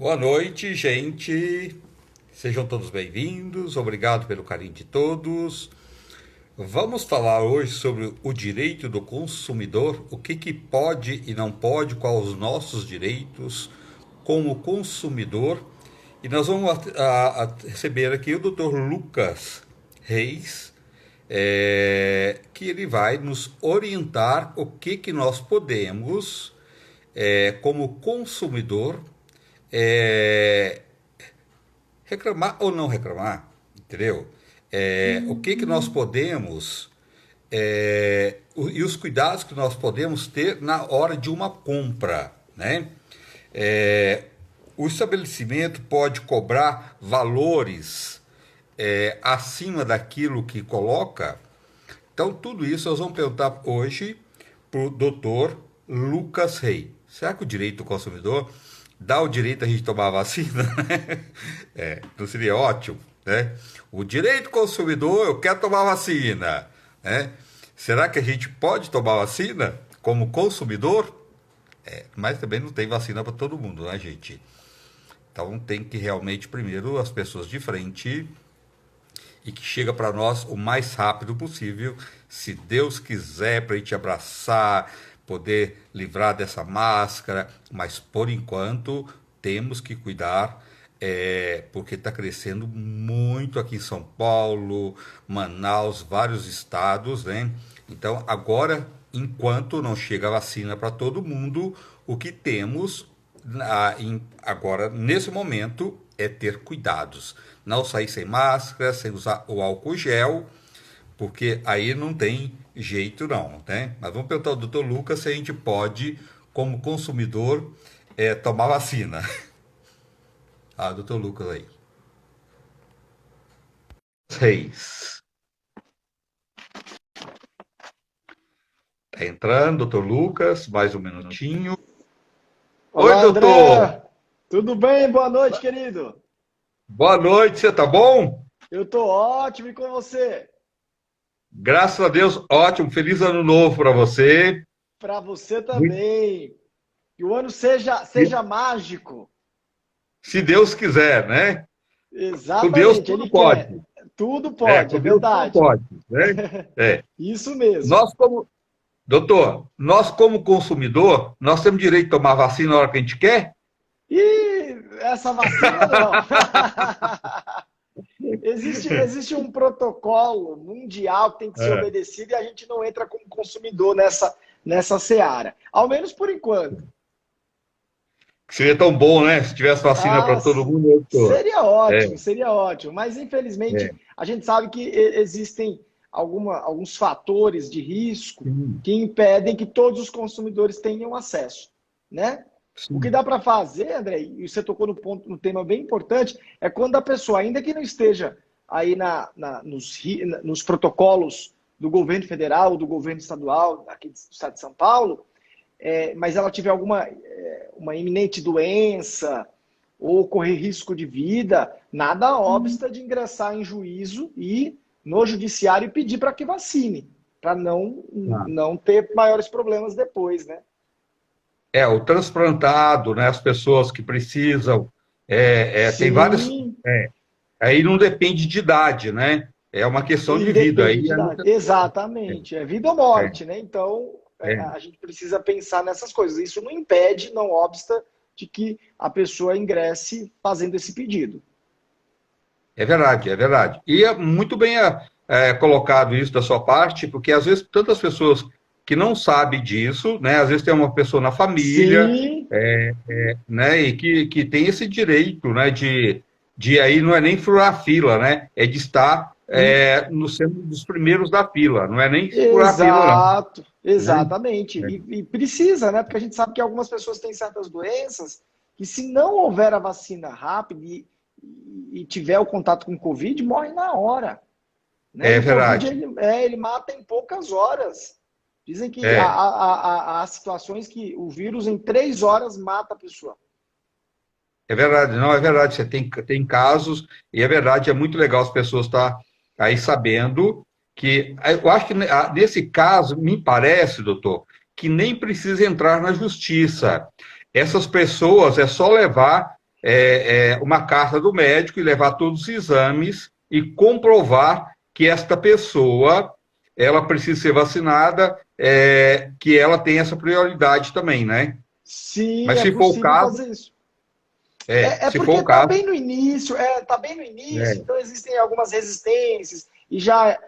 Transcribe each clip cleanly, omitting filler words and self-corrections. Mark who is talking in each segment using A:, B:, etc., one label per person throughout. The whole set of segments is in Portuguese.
A: Boa noite, gente. Sejam todos bem-vindos. Obrigado pelo carinho de todos. Vamos falar hoje sobre o direito do consumidor, o que pode e não pode, quais os nossos direitos como consumidor. E nós vamos receber aqui o Dr. Lucas Reis, que ele vai nos orientar o que nós podemos, como consumidor, é, reclamar ou não reclamar, entendeu? O que nós podemos, e os cuidados que nós podemos ter na hora de uma compra, né? O estabelecimento pode cobrar valores acima daquilo que coloca. Então, tudo isso nós vamos perguntar hoje para o doutor Lucas Rey. Será que o direito do consumidor dá o direito a gente tomar a vacina? Não seria ótimo, né? O direito do consumidor, eu quero tomar a vacina, né? Será que a gente pode tomar a vacina como consumidor? Mas também não tem vacina para todo mundo, né, gente? Então tem que realmente, primeiro, as pessoas de frente e que chega para nós o mais rápido possível, se Deus quiser, para a gente abraçar, poder livrar dessa máscara, mas por enquanto temos que cuidar, porque está crescendo muito aqui em São Paulo, Manaus, vários estados, né? Então agora, enquanto não chega a vacina para todo mundo, o que temos agora, nesse momento, é ter cuidados. Não sair sem máscara, sem usar o álcool gel, porque aí não tem jeito não, né? Mas vamos perguntar ao doutor Lucas se a gente pode, como consumidor, tomar vacina. Doutor Lucas aí. Reis. Tá entrando, doutor Lucas, mais um minutinho.
B: Olá,
A: Oi, doutor!
B: André! Tudo bem? Boa noite, querido.
A: Boa noite, você tá bom?
B: Eu tô ótimo e com você?
A: Graças a Deus, ótimo. Feliz ano novo para você.
B: Para você
A: Muito-
B: também. Que o ano seja mágico.
A: Se Deus quiser, né? Com Deus
B: Exatamente,
A: tudo
B: Ele quer.
A: pode.
B: Tudo pode,
A: Com
B: é
A: Deus tudo
B: verdade.
A: pode, né? É.
B: Isso mesmo.
A: Nós como, doutor, nós como consumidor, nós temos direito de tomar vacina na hora que a gente quer?
B: E essa vacina não. Existe um protocolo mundial que tem que ser
A: É.
B: obedecido e a gente não entra como consumidor nessa seara. Ao menos por enquanto.
A: Seria tão bom, né? Se tivesse vacina
B: Ah,
A: para todo mundo, doutor.
B: seria
A: É.
B: ótimo, seria ótimo. Mas,
A: É.
B: infelizmente, a gente sabe que existem alguns fatores de risco
A: Sim,
B: que impedem que todos os consumidores tenham acesso, né? O que
A: sim.
B: dá para fazer, André, e você tocou no tema bem importante, é quando a pessoa, ainda que não esteja aí nos protocolos do governo federal, do governo estadual, aqui do estado de São Paulo, mas ela tiver uma iminente doença ou correr risco de vida, nada obsta de ingressar em juízo e no judiciário e pedir para que vacine, para
A: Tá.
B: não ter maiores problemas depois, né?
A: O transplantado, né? As pessoas que precisam, tem várias.
B: Sim,
A: Aí não depende de idade, né? É uma questão de vida.
B: independe
A: Aí
B: de
A: é
B: idade.
A: muita-
B: Exatamente, é vida ou
A: é,
B: morte, né? Então,
A: é,
B: a gente precisa pensar nessas coisas. Isso não impede, não obsta de que a pessoa ingresse fazendo esse pedido.
A: é verdade, é verdade. E é muito bem colocado isso da sua parte, porque às vezes tantas pessoas que não sabem disso, né? Às vezes tem uma pessoa na família,
B: Sim,
A: né? E que tem esse direito, né? De aí não é nem furar a fila, né? É de estar no sendo dos primeiros da fila, não é nem furar a fila, não.
B: exato,
A: Né?
B: exatamente. E precisa, né? Porque a gente sabe que algumas pessoas têm certas doenças que, se não houver a vacina rápida e tiver o contato com o Covid, morre na hora. Né? E
A: É
B: o Covid,
A: verdade.
B: ele mata em poucas horas. Dizem que
A: É,
B: há situações que o vírus, em 3 horas, mata a pessoa.
A: É verdade, não, é verdade. Você tem casos, e é verdade, é muito legal as pessoas estar aí sabendo que. Eu acho que nesse caso, me parece, doutor, que nem precisa entrar na justiça. Essas pessoas é só levar. uma carta do médico e levar todos os exames e comprovar que esta pessoa ela precisa ser vacinada, que ela tem essa prioridade também, né?
B: Sim,
A: Mas
B: é
A: se for o
B: possível
A: caso,
B: fazer isso.
A: se for
B: Porque
A: o
B: está
A: caso,
B: bem no início, tá bem no início,
A: é,
B: então existem algumas resistências e já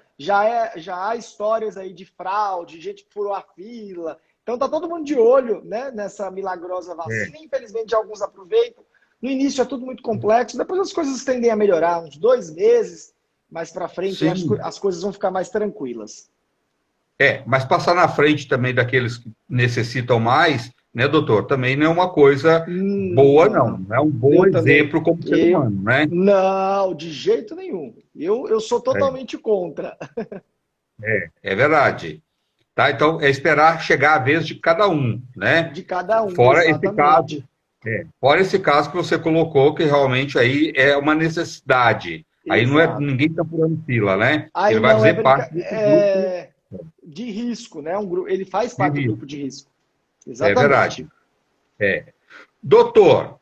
B: há histórias aí de fraude, gente que furou a fila. Então tá todo mundo de olho, né, nessa milagrosa
A: é,
B: vacina. Infelizmente, alguns aproveitam. No início é tudo muito complexo, depois as coisas tendem a melhorar, uns 2 meses mais para frente, eu acho que
A: sim,
B: as coisas vão ficar mais tranquilas.
A: mas passar na frente também daqueles que necessitam mais, né, doutor? Também não é uma coisa boa, não.
B: Não,
A: Não é um bom
B: eu também.
A: exemplo como ser
B: Eu
A: humano, né?
B: não, de jeito nenhum. Eu sou
A: É,
B: totalmente contra.
A: é verdade. Tá? Então, é esperar chegar a vez de cada um, né?
B: De cada um,
A: Fora esse caso,
B: exatamente.
A: fora esse caso que você colocou, que realmente aí é uma necessidade. Aí não é
B: Exato.
A: ninguém está furando fila, né? Ele
B: Aí
A: vai
B: não é
A: fazer parte desse grupo
B: de risco, né? Ele faz
A: de
B: parte do grupo
A: risco.
B: de risco.
A: É
B: Exatamente.
A: verdade. Doutor,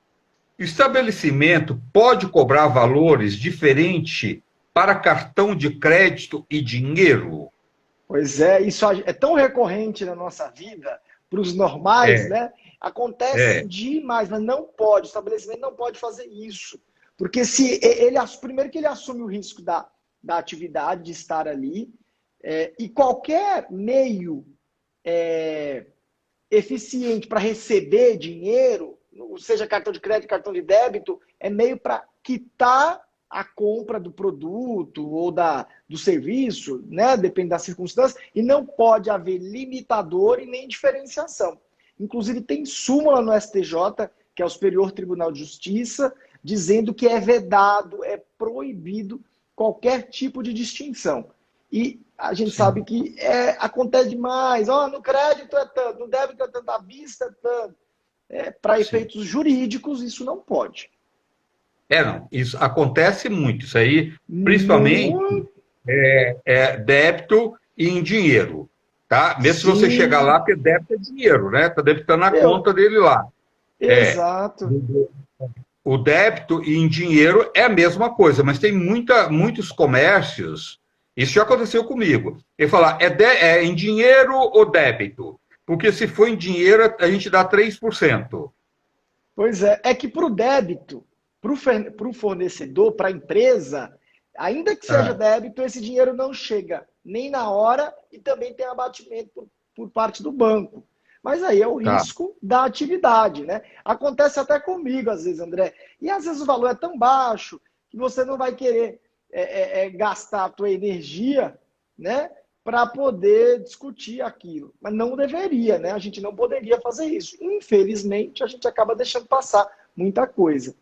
A: estabelecimento pode cobrar valores diferentes para cartão de crédito e dinheiro?
B: Pois é, isso é tão recorrente na nossa vida, para os normais,
A: É,
B: né? Acontece
A: é,
B: demais, mas não pode, o estabelecimento não pode fazer isso. Porque se ele, primeiro que ele assume o risco da atividade, de estar ali, e qualquer meio é, eficiente para receber dinheiro, seja cartão de crédito, cartão de débito, é meio para quitar a compra do produto ou do serviço, né? Depende das circunstâncias, e não pode haver limitador e nem diferenciação. Inclusive, tem súmula no STJ, que é o Superior Tribunal de Justiça, dizendo que é vedado, é proibido qualquer tipo de distinção. E a gente sabe
A: sim,
B: que acontece demais. No crédito é tanto, no débito é tanto, à vista é tanto. Para
A: sim.
B: efeitos jurídicos, isso não pode.
A: Não, isso acontece muito, isso aí, principalmente
B: Muito,
A: débito e em dinheiro, tá? Mesmo se você chegar lá,
B: sim,
A: porque débito é dinheiro, né? Tá debitando na
B: eu,
A: conta dele lá. É,
B: exato.
A: o débito e em dinheiro é a mesma coisa, mas tem muitos comércios, isso já aconteceu comigo, ele fala, é em dinheiro ou débito? Porque se for em dinheiro, a gente dá 3%.
B: Pois é que para o débito, para o fornecedor, para a empresa, ainda que seja
A: Ah,
B: débito, esse dinheiro não chega nem na hora e também tem abatimento por parte do banco. Mas aí é o
A: tá.
B: risco da atividade, né? Acontece até comigo, às vezes, André. E às vezes o valor é tão baixo que você não vai querer gastar a tua energia, né? Para poder discutir aquilo. Mas não deveria, né? A gente não poderia fazer isso. Infelizmente, a gente acaba deixando passar muita coisa.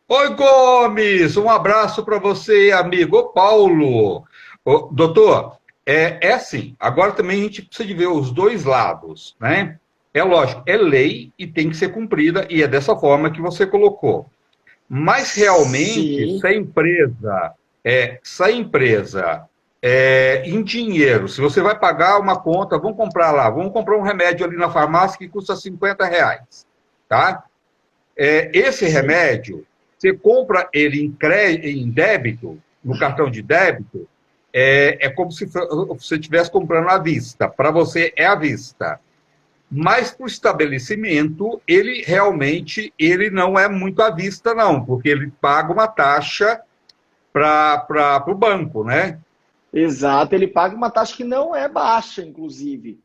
A: Oi, Gomes, um abraço para você, amigo. Ô, Paulo. Doutor, é assim, agora também a gente precisa de ver os dois lados, né? É lógico, é lei e tem que ser cumprida, e é dessa forma que você colocou. Mas realmente,
B: Sim,
A: se a empresa em dinheiro, se você vai pagar uma conta, vamos comprar um remédio ali na farmácia que custa R$ 50, tá? Esse
B: sim.
A: remédio, você compra ele em débito, no cartão de débito, é como se você estivesse comprando à vista. Para você é à vista. Mas para o estabelecimento, ele realmente ele não é muito à vista, não, porque ele paga uma taxa para o banco, né?
B: Exato, ele paga uma taxa que não é baixa, inclusive.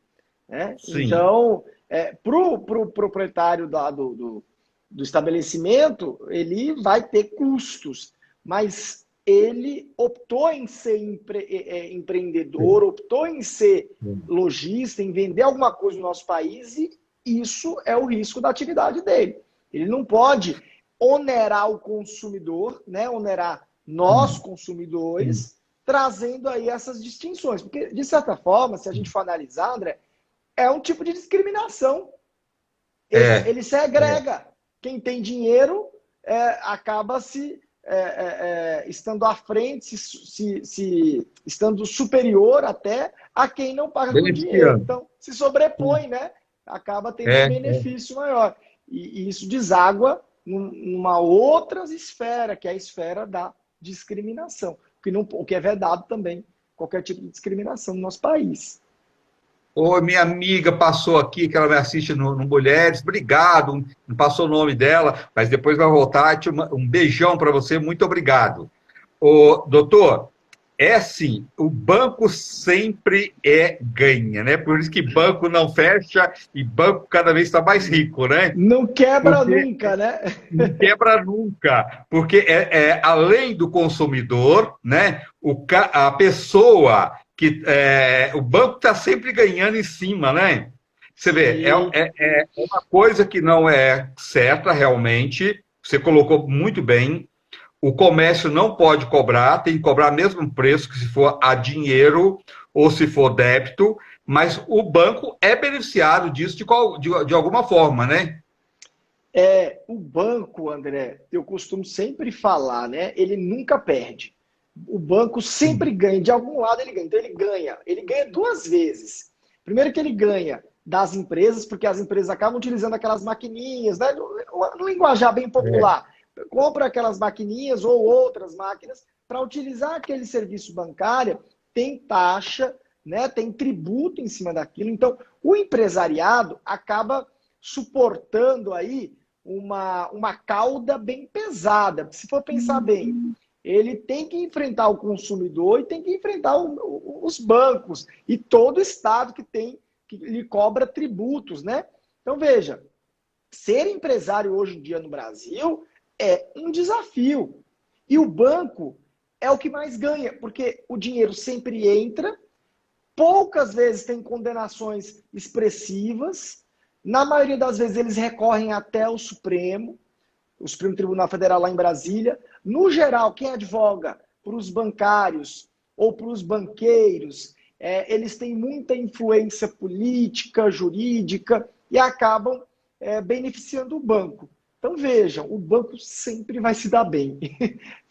B: Né?
A: Sim.
B: Então, para o proprietário do estabelecimento, ele vai ter custos, mas ele optou em ser empreendedor, optou em ser lojista, em vender alguma coisa no nosso país, e isso é o risco da atividade dele. Ele não pode onerar o consumidor, né? Onerar nós,
A: Sim.
B: consumidores, trazendo aí essas distinções. Porque, de certa forma, se a gente for analisar, André, é um tipo de discriminação.
A: É,
B: Ele segrega. Quem tem dinheiro acaba estando à frente, estando superior até a quem não paga com dinheiro.
A: beneficiando.
B: Então, se sobrepõe, né? Acaba tendo um
A: É,
B: benefício maior. E isso deságua numa outra esfera, que é a esfera da discriminação. O que é vedado também, qualquer tipo de discriminação no nosso país.
A: Oi, minha amiga passou aqui, que ela me assiste no Mulheres. Obrigado, não passou o nome dela, mas depois vai voltar. Um beijão para você, muito obrigado. Ô, doutor, é assim, o banco sempre ganha, né? Por isso que banco não fecha e banco cada vez está mais rico, né?
B: Não quebra
A: Porque
B: nunca, né?
A: não quebra nunca, porque além do consumidor, né? A pessoa o banco está sempre ganhando em cima, né? Você vê,
B: Sim.
A: é uma coisa que não é certa realmente. Você colocou muito bem. O comércio não pode cobrar, tem que cobrar o mesmo preço que se for a dinheiro ou se for débito, mas o banco é beneficiado disso de alguma forma, né?
B: O banco, André, eu costumo sempre falar, né? Ele nunca perde. O banco sempre ganha, de algum lado ele ganha. Então ele ganha duas vezes. Primeiro que ele ganha das empresas, porque as empresas acabam utilizando aquelas maquininhas, né? No linguajar bem popular. Compra aquelas maquininhas ou outras máquinas para utilizar aquele serviço bancário, tem taxa, né? Tem tributo em cima daquilo. Então, o empresariado acaba suportando aí uma cauda bem pesada. Se for pensar bem, ele tem que enfrentar o consumidor e tem que enfrentar os bancos e todo o Estado que lhe cobra tributos, né? Então, veja, ser empresário hoje em dia no Brasil é um desafio. E o banco é o que mais ganha, porque o dinheiro sempre entra, poucas vezes tem condenações expressivas, na maioria das vezes eles recorrem até o Supremo Tribunal Federal lá em Brasília. No geral, quem advoga para os bancários ou para os banqueiros, eles têm muita influência política, jurídica e acabam beneficiando o banco. Então vejam, o banco sempre vai se dar bem.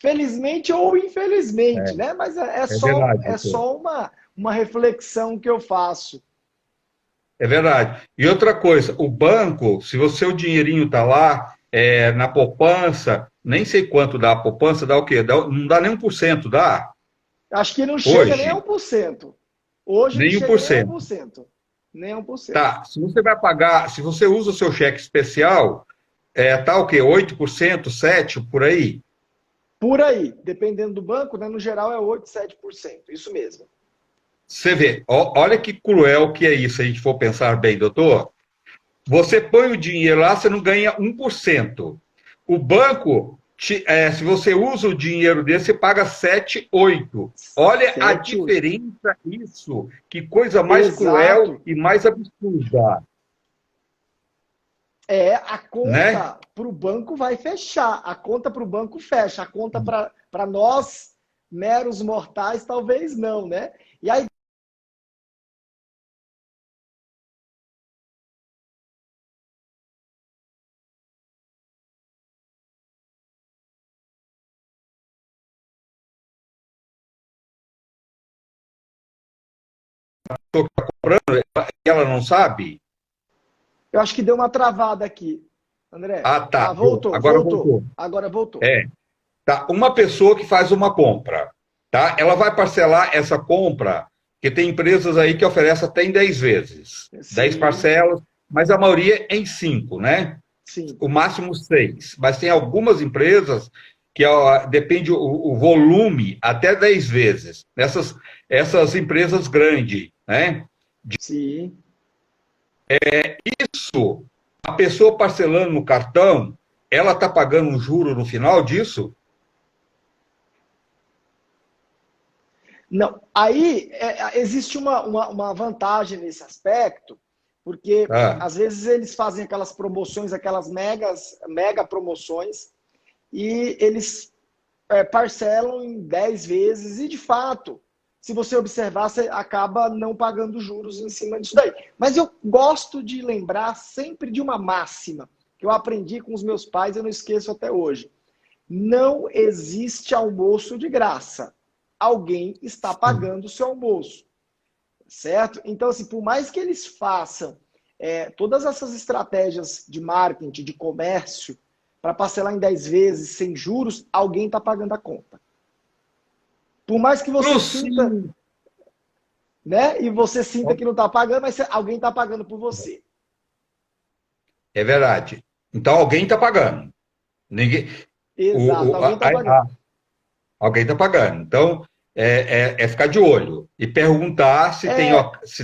B: Felizmente ou infelizmente, né? Mas
A: É verdade,
B: é
A: doutor.
B: só uma reflexão que eu faço.
A: É verdade. E outra coisa, o banco, se o seu dinheirinho está lá, na poupança, nem sei quanto dá a poupança, dá o quê? Não dá nem 1%, dá?
B: Acho que não chega nem a
A: Hoje,
B: 1%. Hoje não
A: nem um
B: chega
A: por
B: nem a
A: cento.
B: 1%. Nem a 1%.
A: Tá, se você vai pagar, se você usa o seu cheque especial, tá o quê? 8%, 7%, por aí?
B: Por aí, dependendo do banco, né, no geral é 8, 7%. Isso mesmo.
A: Você vê, olha que cruel que é isso, se a gente for pensar bem, doutor. Você põe o dinheiro lá, você não ganha 1%. O banco, se você usa o dinheiro dele, você paga 7, 8. Olha a
B: 7, 8.
A: diferença isso. Que coisa mais cruel
B: Exato.
A: e mais absurda,
B: A
A: né?
B: conta para o banco vai fechar. A conta para o banco fecha. A conta para nós, meros mortais, talvez não, né? E aí,
A: E ela não sabe?
B: eu acho que deu uma travada aqui, André.
A: Ah, tá.
B: Voltou,
A: Agora
B: voltou.
A: voltou.
B: Agora voltou.
A: É, tá. Uma pessoa que faz uma compra, tá? Ela vai parcelar essa compra, que tem empresas aí que oferecem até em 10 vezes, 10
B: Sim,
A: parcelas, mas a maioria em 5, né?
B: sim.
A: O máximo 6. Mas tem algumas empresas que depende o volume até 10 vezes. Essas empresas grandes, né?
B: Sim.
A: Isso, a pessoa parcelando no cartão, ela está pagando um juro no final disso?
B: Não, aí existe uma vantagem nesse aspecto, porque
A: Ah,
B: às vezes eles fazem aquelas promoções, aquelas mega promoções, e eles parcelam em 10 vezes, e de fato, se você observar, você acaba não pagando juros em cima disso daí. Mas eu gosto de lembrar sempre de uma máxima que eu aprendi com os meus pais, eu não esqueço até hoje. Não existe almoço de graça. Alguém está pagando o seu almoço, certo? Então, assim, por mais que eles façam todas essas estratégias de marketing, de comércio, para parcelar em 10 vezes, sem juros, alguém está pagando a conta. Por mais que você sinta, né? E você sinta que não está pagando, mas alguém está pagando por você.
A: É verdade. Então alguém está pagando. Ninguém,
B: Exato, alguém está pagando.
A: alguém está pagando. Então é ficar de olho e perguntar se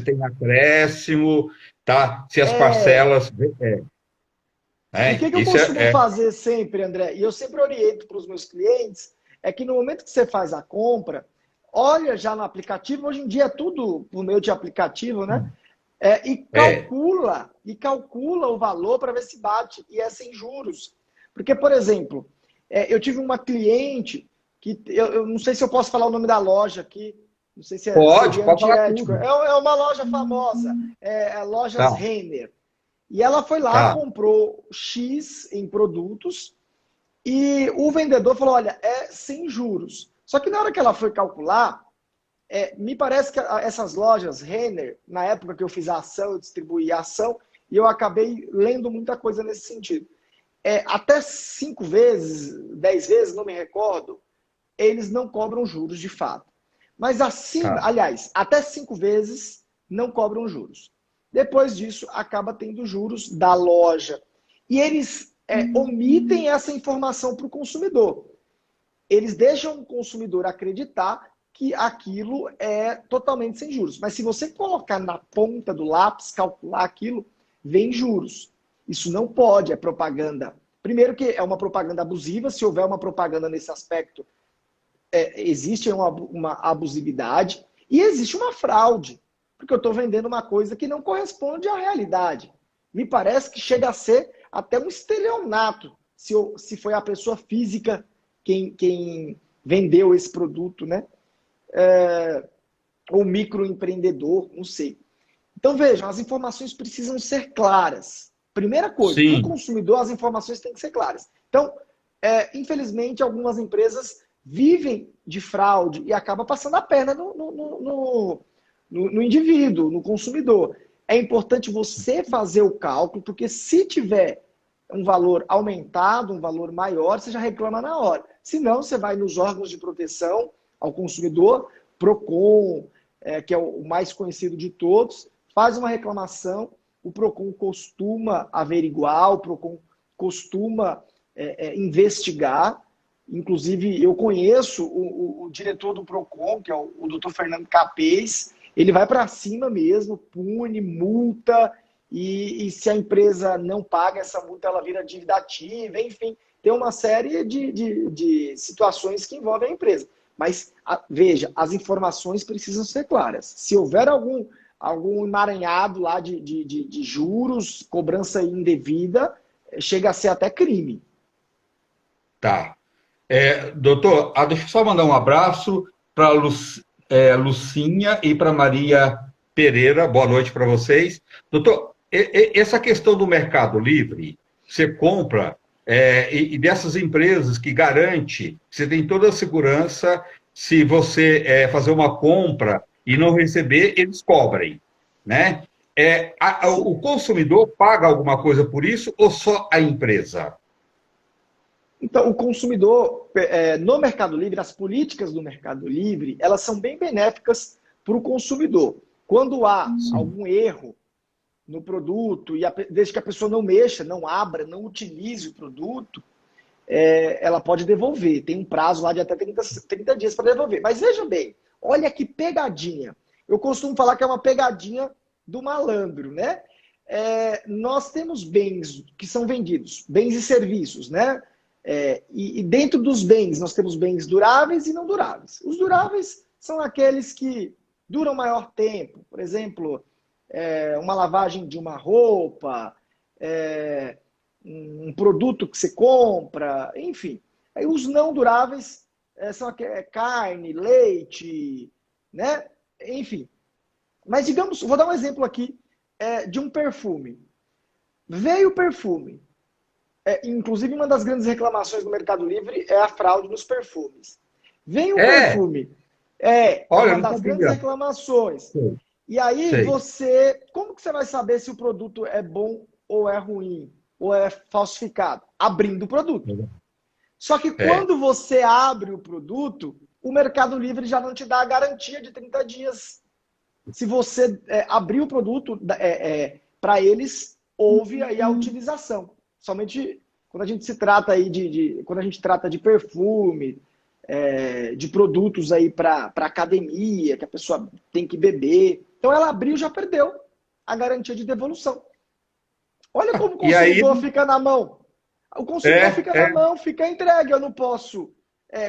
A: tem acréscimo, tá? Se as
B: É,
A: parcelas.
B: e o que eu
A: Isso
B: costumo fazer sempre, André, e eu sempre oriento para os meus clientes, é que no momento que você faz a compra, olha já no aplicativo, hoje em dia é tudo por meio de aplicativo, né?
A: é,
B: E calcula o valor para ver se bate, e é sem juros. Porque, por exemplo, eu tive uma cliente que, eu não sei se eu posso falar o nome da loja aqui, não sei se
A: pode,
B: seria
A: pode falar
B: antiético,
A: tudo.
B: é uma loja famosa, Lojas
A: Tá,
B: Renner. E ela foi lá,
A: tá.
B: comprou X em produtos e o vendedor falou: olha, é sem juros. Só que na hora que ela foi calcular, me parece que essas lojas Renner, na época que eu fiz a ação, eu distribuí a ação, e eu acabei lendo muita coisa nesse sentido. Até 5 vezes, 10 vezes, não me recordo, eles não cobram juros de fato. Mas acima,
A: Tá.
B: aliás, até 5 vezes não cobram juros. Depois disso, acaba tendo juros da loja. E eles omitem essa informação para o consumidor. Eles deixam o consumidor acreditar que aquilo é totalmente sem juros. Mas se você colocar na ponta do lápis, calcular aquilo, vem juros. Isso não pode, é propaganda. Primeiro que é uma propaganda abusiva, se houver uma propaganda nesse aspecto, existe uma abusividade e existe uma fraude, porque eu estou vendendo uma coisa que não corresponde à realidade. Me parece que chega a ser até um estelionato, se foi a pessoa física quem vendeu esse produto, né? Ou microempreendedor, não sei. Então, vejam, as informações precisam ser claras. Primeira coisa, para o
A: Sim.
B: consumidor, as informações têm que ser claras. Então, infelizmente, algumas empresas vivem de fraude e acaba passando a perna no indivíduo, no consumidor. É importante você fazer o cálculo, porque se tiver um valor aumentado, um valor maior, você já reclama na hora. Se não, você vai nos órgãos de proteção ao consumidor, PROCON, que é o mais conhecido de todos, faz uma reclamação, o PROCON costuma averiguar, o PROCON costuma investigar. Inclusive, eu conheço o diretor do PROCON, que é o Dr. Fernando Capês, ele vai para cima mesmo, pune, multa, e se a empresa não paga essa multa, ela vira dívida ativa, enfim, tem uma série de situações que envolvem a empresa. Mas, veja, as informações precisam ser claras. Se houver algum emaranhado lá de juros, cobrança indevida, chega a ser até crime.
A: Tá. Doutor, deixa eu só mandar um abraço para Lucinha e para Maria Pereira. Boa noite para vocês. Doutor, essa questão do Mercado Livre, você compra e dessas empresas que garante, você tem toda a segurança, se você fazer uma compra e não receber, eles cobrem, né? O consumidor paga alguma coisa por isso ou só a empresa?
B: Então, o consumidor, no Mercado Livre, as políticas do Mercado Livre, elas são bem benéficas para o consumidor. Quando há
A: Sim.
B: algum erro no produto, desde que a pessoa não mexa, não abra, não utilize o produto, ela pode devolver. Tem um prazo lá de até 30 dias para devolver. Mas veja bem, olha que pegadinha. Eu costumo falar que é uma pegadinha do malandro, né? Nós temos bens que são vendidos, bens e serviços, né? E dentro dos bens, nós temos bens duráveis e não duráveis. Os duráveis são aqueles que duram maior tempo. Por exemplo, uma lavagem de uma roupa, um produto que você compra, enfim. Aí os não duráveis são carne, leite, né? Enfim. Mas digamos, vou dar um exemplo aqui de um perfume. Veio o perfume. Inclusive, uma das grandes reclamações do Mercado Livre é a fraude nos perfumes. Vem o
A: É,
B: perfume. É
A: olha, eu
B: uma
A: não
B: das grandes
A: sabia.
B: reclamações.
A: Sei.
B: E aí
A: Sei.
B: como que você vai saber se o produto é bom ou é ruim? ou é falsificado? Abrindo o produto. Só que
A: É.
B: quando você abre o produto, o Mercado Livre já não te dá a garantia de 30 dias. Se você abrir o produto, para eles, houve aí a utilização. Somente quando a gente se trata aí quando a gente trata de perfume, de produtos aí para academia, que a pessoa tem que beber. Então ela abriu, já perdeu a garantia de devolução. Olha como o
A: E aí,
B: consumidor fica na mão. O consumidor
A: é,
B: fica na
A: é,
B: mão, fica entregue. Eu não posso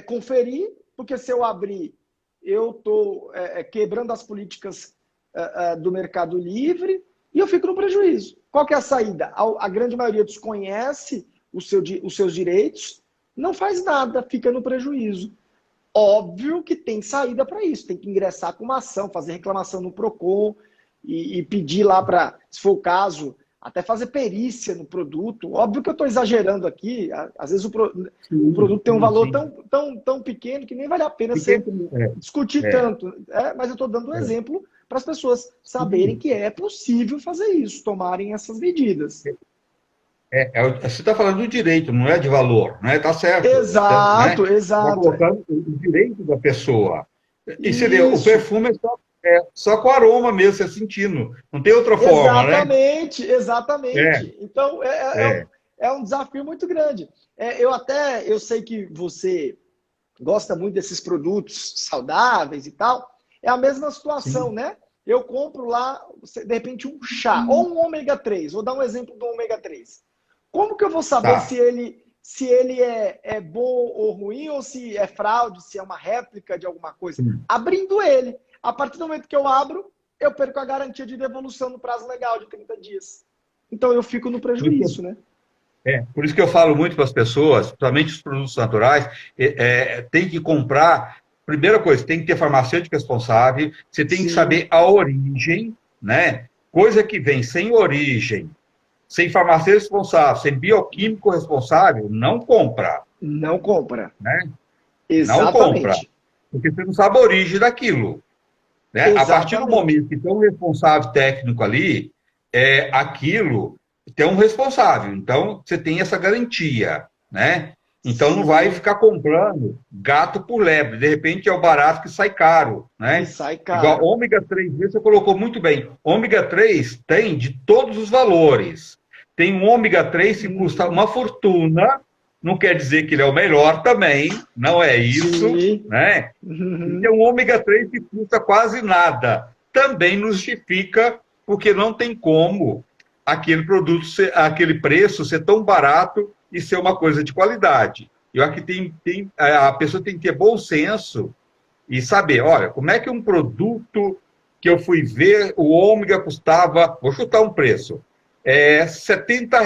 B: conferir, porque se eu abrir, eu estou quebrando as políticas do Mercado Livre e eu fico no prejuízo. Qual que é a saída? A grande maioria desconhece os seus direitos, não faz nada, fica no prejuízo. Óbvio que tem saída para isso, tem que ingressar com uma ação, fazer reclamação no PROCON e pedir lá para, se for o caso, até fazer perícia no produto. Óbvio que eu estou exagerando aqui, às vezes o
A: sim,
B: produto tem um
A: sim,
B: valor
A: sim.
B: tão pequeno que nem vale a pena
A: Fiquei
B: você
A: com-
B: discutir
A: é,
B: tanto. Mas eu estou dando um
A: é,
B: exemplo para as pessoas saberem
A: sim.
B: que é possível fazer isso, tomarem essas medidas.
A: Você está falando do direito, não é de valor, né? Tá certo,
B: Exato,
A: né? Está
B: exato.
A: colocando o direito da pessoa. E você vê, o
B: Isso.
A: perfume é só com aroma mesmo, você sentindo. Não tem outra forma, né?
B: Exatamente,
A: É,
B: exatamente. Então,
A: é,
B: é um desafio muito grande. Eu sei que você gosta muito desses produtos saudáveis e tal. É a mesma situação,
A: sim.
B: né? Eu compro lá, de repente, um chá, ou um ômega 3. Vou dar um exemplo do ômega 3. Como que eu vou saber
A: Tá.
B: se ele é bom ou ruim, ou se é fraude, se é uma réplica de alguma coisa?
A: Sim.
B: Abrindo ele. A partir do momento que eu abro, eu perco a garantia de devolução no prazo legal de 30 dias. Então eu fico no
A: Por isso que
B: prejuízo, né?
A: por isso que eu falo muito para as pessoas, principalmente os produtos naturais, tem que comprar. Primeira coisa, tem que ter farmacêutico responsável, você tem que
B: Sim,
A: saber a origem, né? Coisa que vem sem origem, sem farmacêutico responsável, sem bioquímico responsável, não compra,
B: não compra.
A: né? Não compra,
B: Exatamente.
A: porque você não sabe a origem daquilo, né? A partir do
B: Exatamente.
A: momento que tem um responsável técnico ali, aquilo tem um responsável. Então, você tem essa garantia, né? Então, não vai
B: Sim,
A: ficar comprando gato por lebre. De repente, é o barato que sai caro,
B: que
A: né?
B: sai
A: Igual
B: caro.
A: ômega 3, você colocou muito bem. Ômega 3 tem de todos os valores. Tem um ômega 3 que custa
B: Uhum.
A: uma fortuna, não quer dizer que ele é o melhor também, não é isso,
B: Sim.
A: né? E tem
B: Uhum.
A: um ômega 3 que custa quase nada. Também nos justifica, porque não tem como aquele produto, aquele preço ser tão barato e ser uma coisa de qualidade. Eu acho que a pessoa tem que ter bom senso e saber, olha, como é que um produto que eu fui ver, o ômega custava, vou chutar um preço, R$ 70,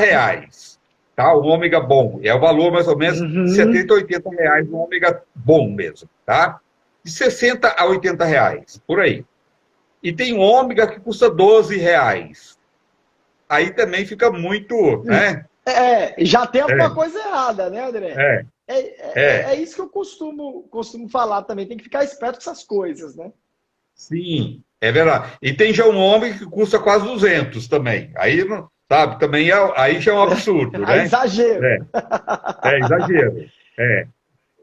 A: tá? O ômega bom, é o valor mais ou menos de
B: Uhum.
A: 70 a R$ 80 no ômega bom mesmo, tá? De 60 a R$ 80, por aí. E tem um ômega que custa R$ 12. Aí também fica muito, né?
B: Já tem alguma
A: É,
B: coisa errada, né, André?
A: é,
B: É
A: é.
B: isso que eu costumo falar também. Tem que ficar esperto com essas coisas, né?
A: Sim, é verdade. E tem já um ômega que custa quase 200 também. Aí, sabe, também aí já é um absurdo,
B: A
A: né?
B: exagero.
A: É, é exagero. É.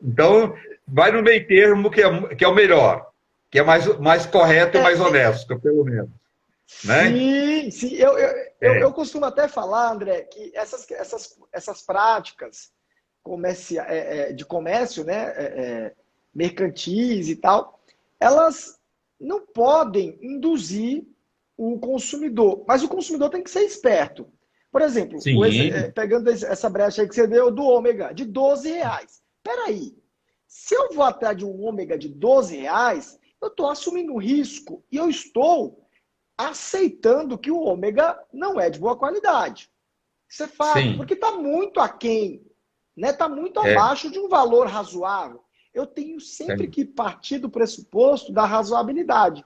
A: Então, vai no meio termo que é o melhor, que é mais correto e mais
B: É,
A: honesto, pelo menos, né?
B: sim, sim. Eu
A: É,
B: costumo até falar, André, que essas práticas de comércio, né, mercantis e tal, elas não podem induzir o consumidor, mas o consumidor tem que ser esperto. Por exemplo,
A: sim,
B: pegando essa brecha aí que você deu do ômega, de R$ 12. Peraí, se eu vou atrás de um ômega de R$ 12, eu estou assumindo um risco e eu estou aceitando que o ômega não é de boa qualidade. Isso é fato,
A: sim,
B: porque está muito aquém, né? Está muito
A: é,
B: abaixo de um valor razoável. Eu tenho sempre
A: é,
B: que partir do pressuposto da razoabilidade.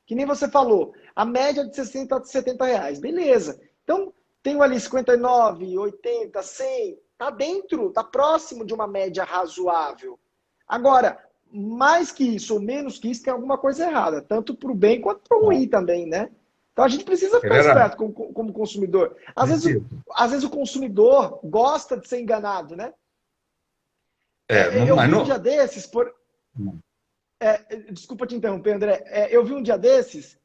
B: Que nem você falou, a média de 60 a R$ 70. Beleza. Então, tenho ali 59, 80, 100. Está dentro, está próximo de uma média razoável. Agora, mais que isso ou menos que isso, tem alguma coisa errada, tanto para o bem quanto para o
A: tá.
B: ruim também, né? Então a gente precisa
A: É
B: ficar
A: verdade.
B: esperto como consumidor.
A: Preciso.
B: Às vezes o consumidor gosta de ser enganado, né? Eu
A: Mas
B: vi um
A: não.
B: dia desses, desculpa te interromper, André. Eu vi um dia desses,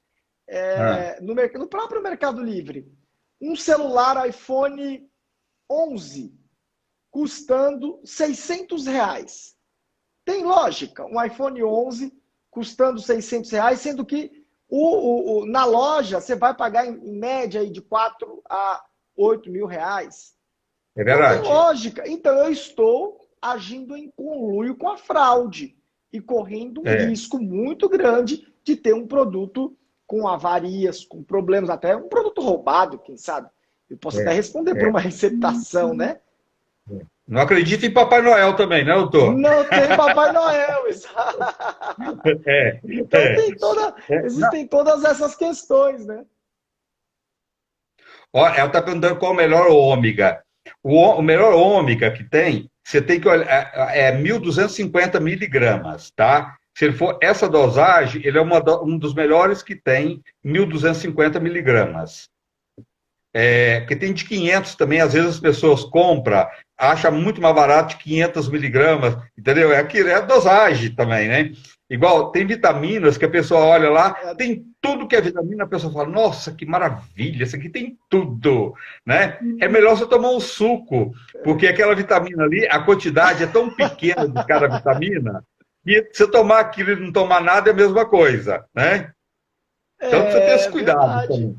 A: Ah,
B: no próprio Mercado Livre, um celular iPhone 11 custando R$ 600. Tem lógica, um iPhone 11 custando R$ 600, sendo que na loja você vai pagar em média aí de 4 a 8 mil reais.
A: é
B: Não tem
A: verdade.
B: lógica. Então eu estou agindo em conluio com a fraude e correndo um
A: É,
B: risco muito grande de ter um produto com avarias, com problemas, até um produto roubado, quem sabe. Eu posso até
A: é,
B: responder por
A: é.
B: uma receptação, né?
A: Não acredito em Papai Noel também, né, doutor?
B: Não tem Papai Noel, exato.
A: É,
B: Então
A: é. Não.
B: existem todas essas questões, né?
A: Ó, ela está perguntando qual o melhor ômega. O melhor ômega que tem, você tem que olhar, é 1.250 miligramas, tá? Se ele for essa dosagem, ele é um dos melhores que tem, 1.250 miligramas. Porque tem de 500 também, às vezes as pessoas compram, acham muito mais barato de 500 miligramas, entendeu? É a dosagem também, né? Igual, tem vitaminas que a pessoa olha lá,
B: É,
A: tem tudo que é vitamina, a pessoa fala, nossa, que maravilha, isso aqui tem tudo, né? É melhor você tomar um suco, porque aquela vitamina ali, a quantidade é tão pequena de cada vitamina, que você tomar aquilo e não tomar nada é a mesma coisa, né? Então precisa ter esse
B: é
A: cuidado
B: verdade.
A: também.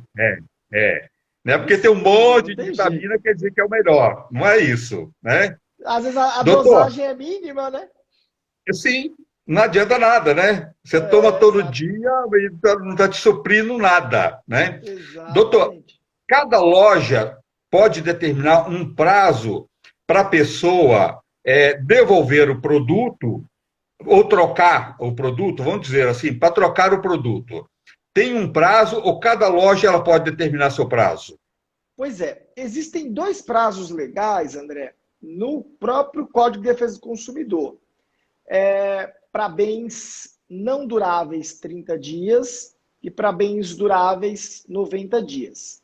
A: É. Não é porque tem um
B: Precisa, não
A: monte de
B: tem
A: vitamina
B: jeito.
A: quer dizer que é o melhor. Não é isso, né?
B: Às vezes a
A: Doutor,
B: dosagem é mínima, né?
A: sim, não adianta nada, né? Você toma
B: É,
A: todo dia e não está te suprindo nada, né? Doutor,
B: exatamente.
A: cada loja pode determinar um prazo para a pessoa devolver o produto ou trocar o produto, vamos dizer assim, para trocar o produto. Tem um prazo ou cada loja ela pode determinar seu prazo?
B: Pois é, existem dois prazos legais, André, no próprio Código de Defesa do Consumidor. Para bens não duráveis, 30 dias, e para bens duráveis, 90 dias,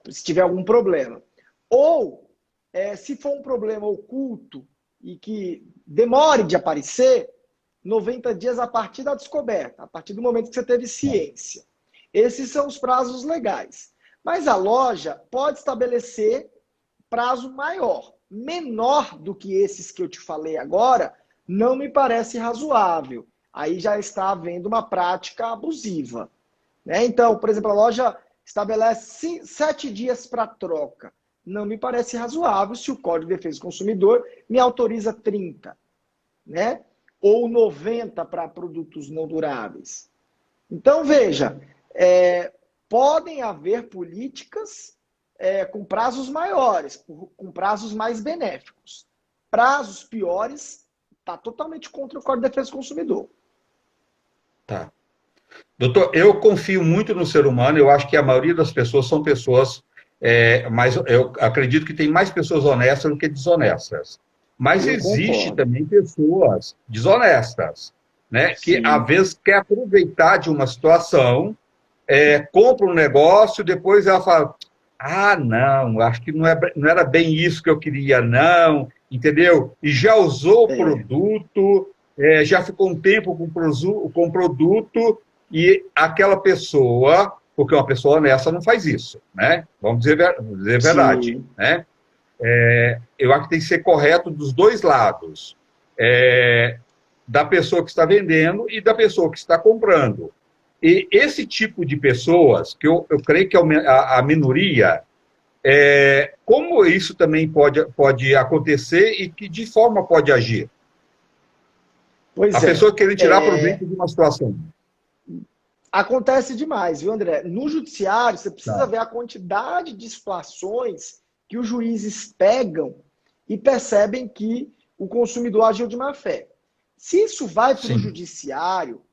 B: se tiver algum problema. Ou, se for um problema oculto e que demore de aparecer, 90 dias a partir da descoberta, a partir do momento que você teve ciência. Esses são os prazos legais. Mas a loja pode estabelecer prazo maior. Menor do que esses que eu te falei agora, não me parece razoável. Aí já está havendo uma prática abusiva. Né? Então, por exemplo, a loja estabelece 7 dias para troca. Não me parece razoável se o Código de Defesa do Consumidor me autoriza 30, né? Ou 90 para produtos não duráveis. Então, veja, podem haver políticas com prazos maiores, com prazos mais benéficos. Prazos piores, está totalmente contra o Código de Defesa do Consumidor.
A: Tá. Doutor, eu confio muito no ser humano, eu acho que a maioria das pessoas são pessoas, mas eu acredito que tem mais pessoas honestas do que desonestas. Mas
B: Eu
A: existe
B: concordo.
A: também pessoas desonestas, né, que às
B: Sim.
A: vezes quer aproveitar de uma situação, compra um negócio, depois ela fala, ah, não, acho que não era bem isso que eu queria, não, entendeu? E já usou o
B: É,
A: produto, já ficou um tempo com o produto, e aquela pessoa, porque uma pessoa honesta não faz isso, né? Vamos dizer a verdade,
B: sim.
A: né? Eu acho que tem que ser correto dos dois lados. Da pessoa que está vendendo e da pessoa que está comprando. E esse tipo de pessoas, que eu creio que é a minoria, como isso também pode acontecer e que de forma pode agir? A
B: Pois é.
A: pessoa querer tirar proveito de uma situação.
B: Acontece demais, viu, André? No judiciário, você precisa
A: Tá.
B: ver a quantidade de situações que os juízes pegam e percebem que o consumidor agiu de má fé. Se isso vai para o
A: Sim,
B: judiciário,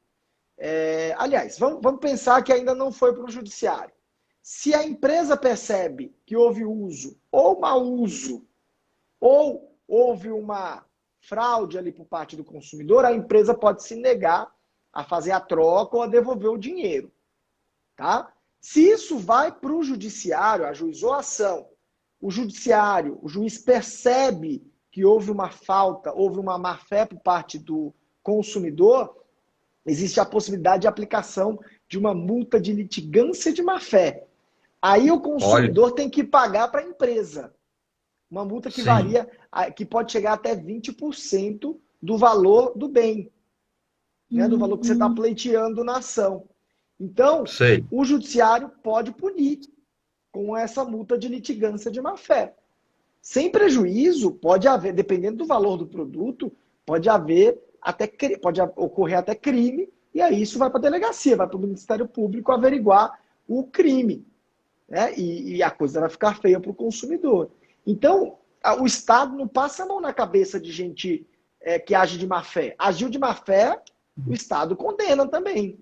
B: aliás, vamos pensar que ainda não foi para o judiciário. Se a empresa percebe que houve uso ou mau uso, ou houve uma fraude ali por parte do consumidor, a empresa pode se negar a fazer a troca ou a devolver o dinheiro. Tá? Se isso vai para o judiciário, ajuizou a ação, o judiciário, o juiz percebe que houve uma falta, houve uma má-fé por parte do consumidor, existe a possibilidade de aplicação de uma multa de litigância de má-fé. Aí o consumidor tem que pagar para a empresa. Uma multa que varia, que pode chegar até 20% do valor do bem, né, do valor que você está pleiteando na ação. Então, o judiciário pode punir com essa multa de litigância de má-fé. Sem prejuízo, pode haver, dependendo do valor do produto, pode ocorrer até crime, e aí isso vai para a delegacia, vai para o Ministério Público averiguar o crime, né? E a coisa vai ficar feia para o consumidor. Então, o Estado não passa a mão na cabeça de gente que age de má-fé. Agiu de má-fé, o Estado condena também.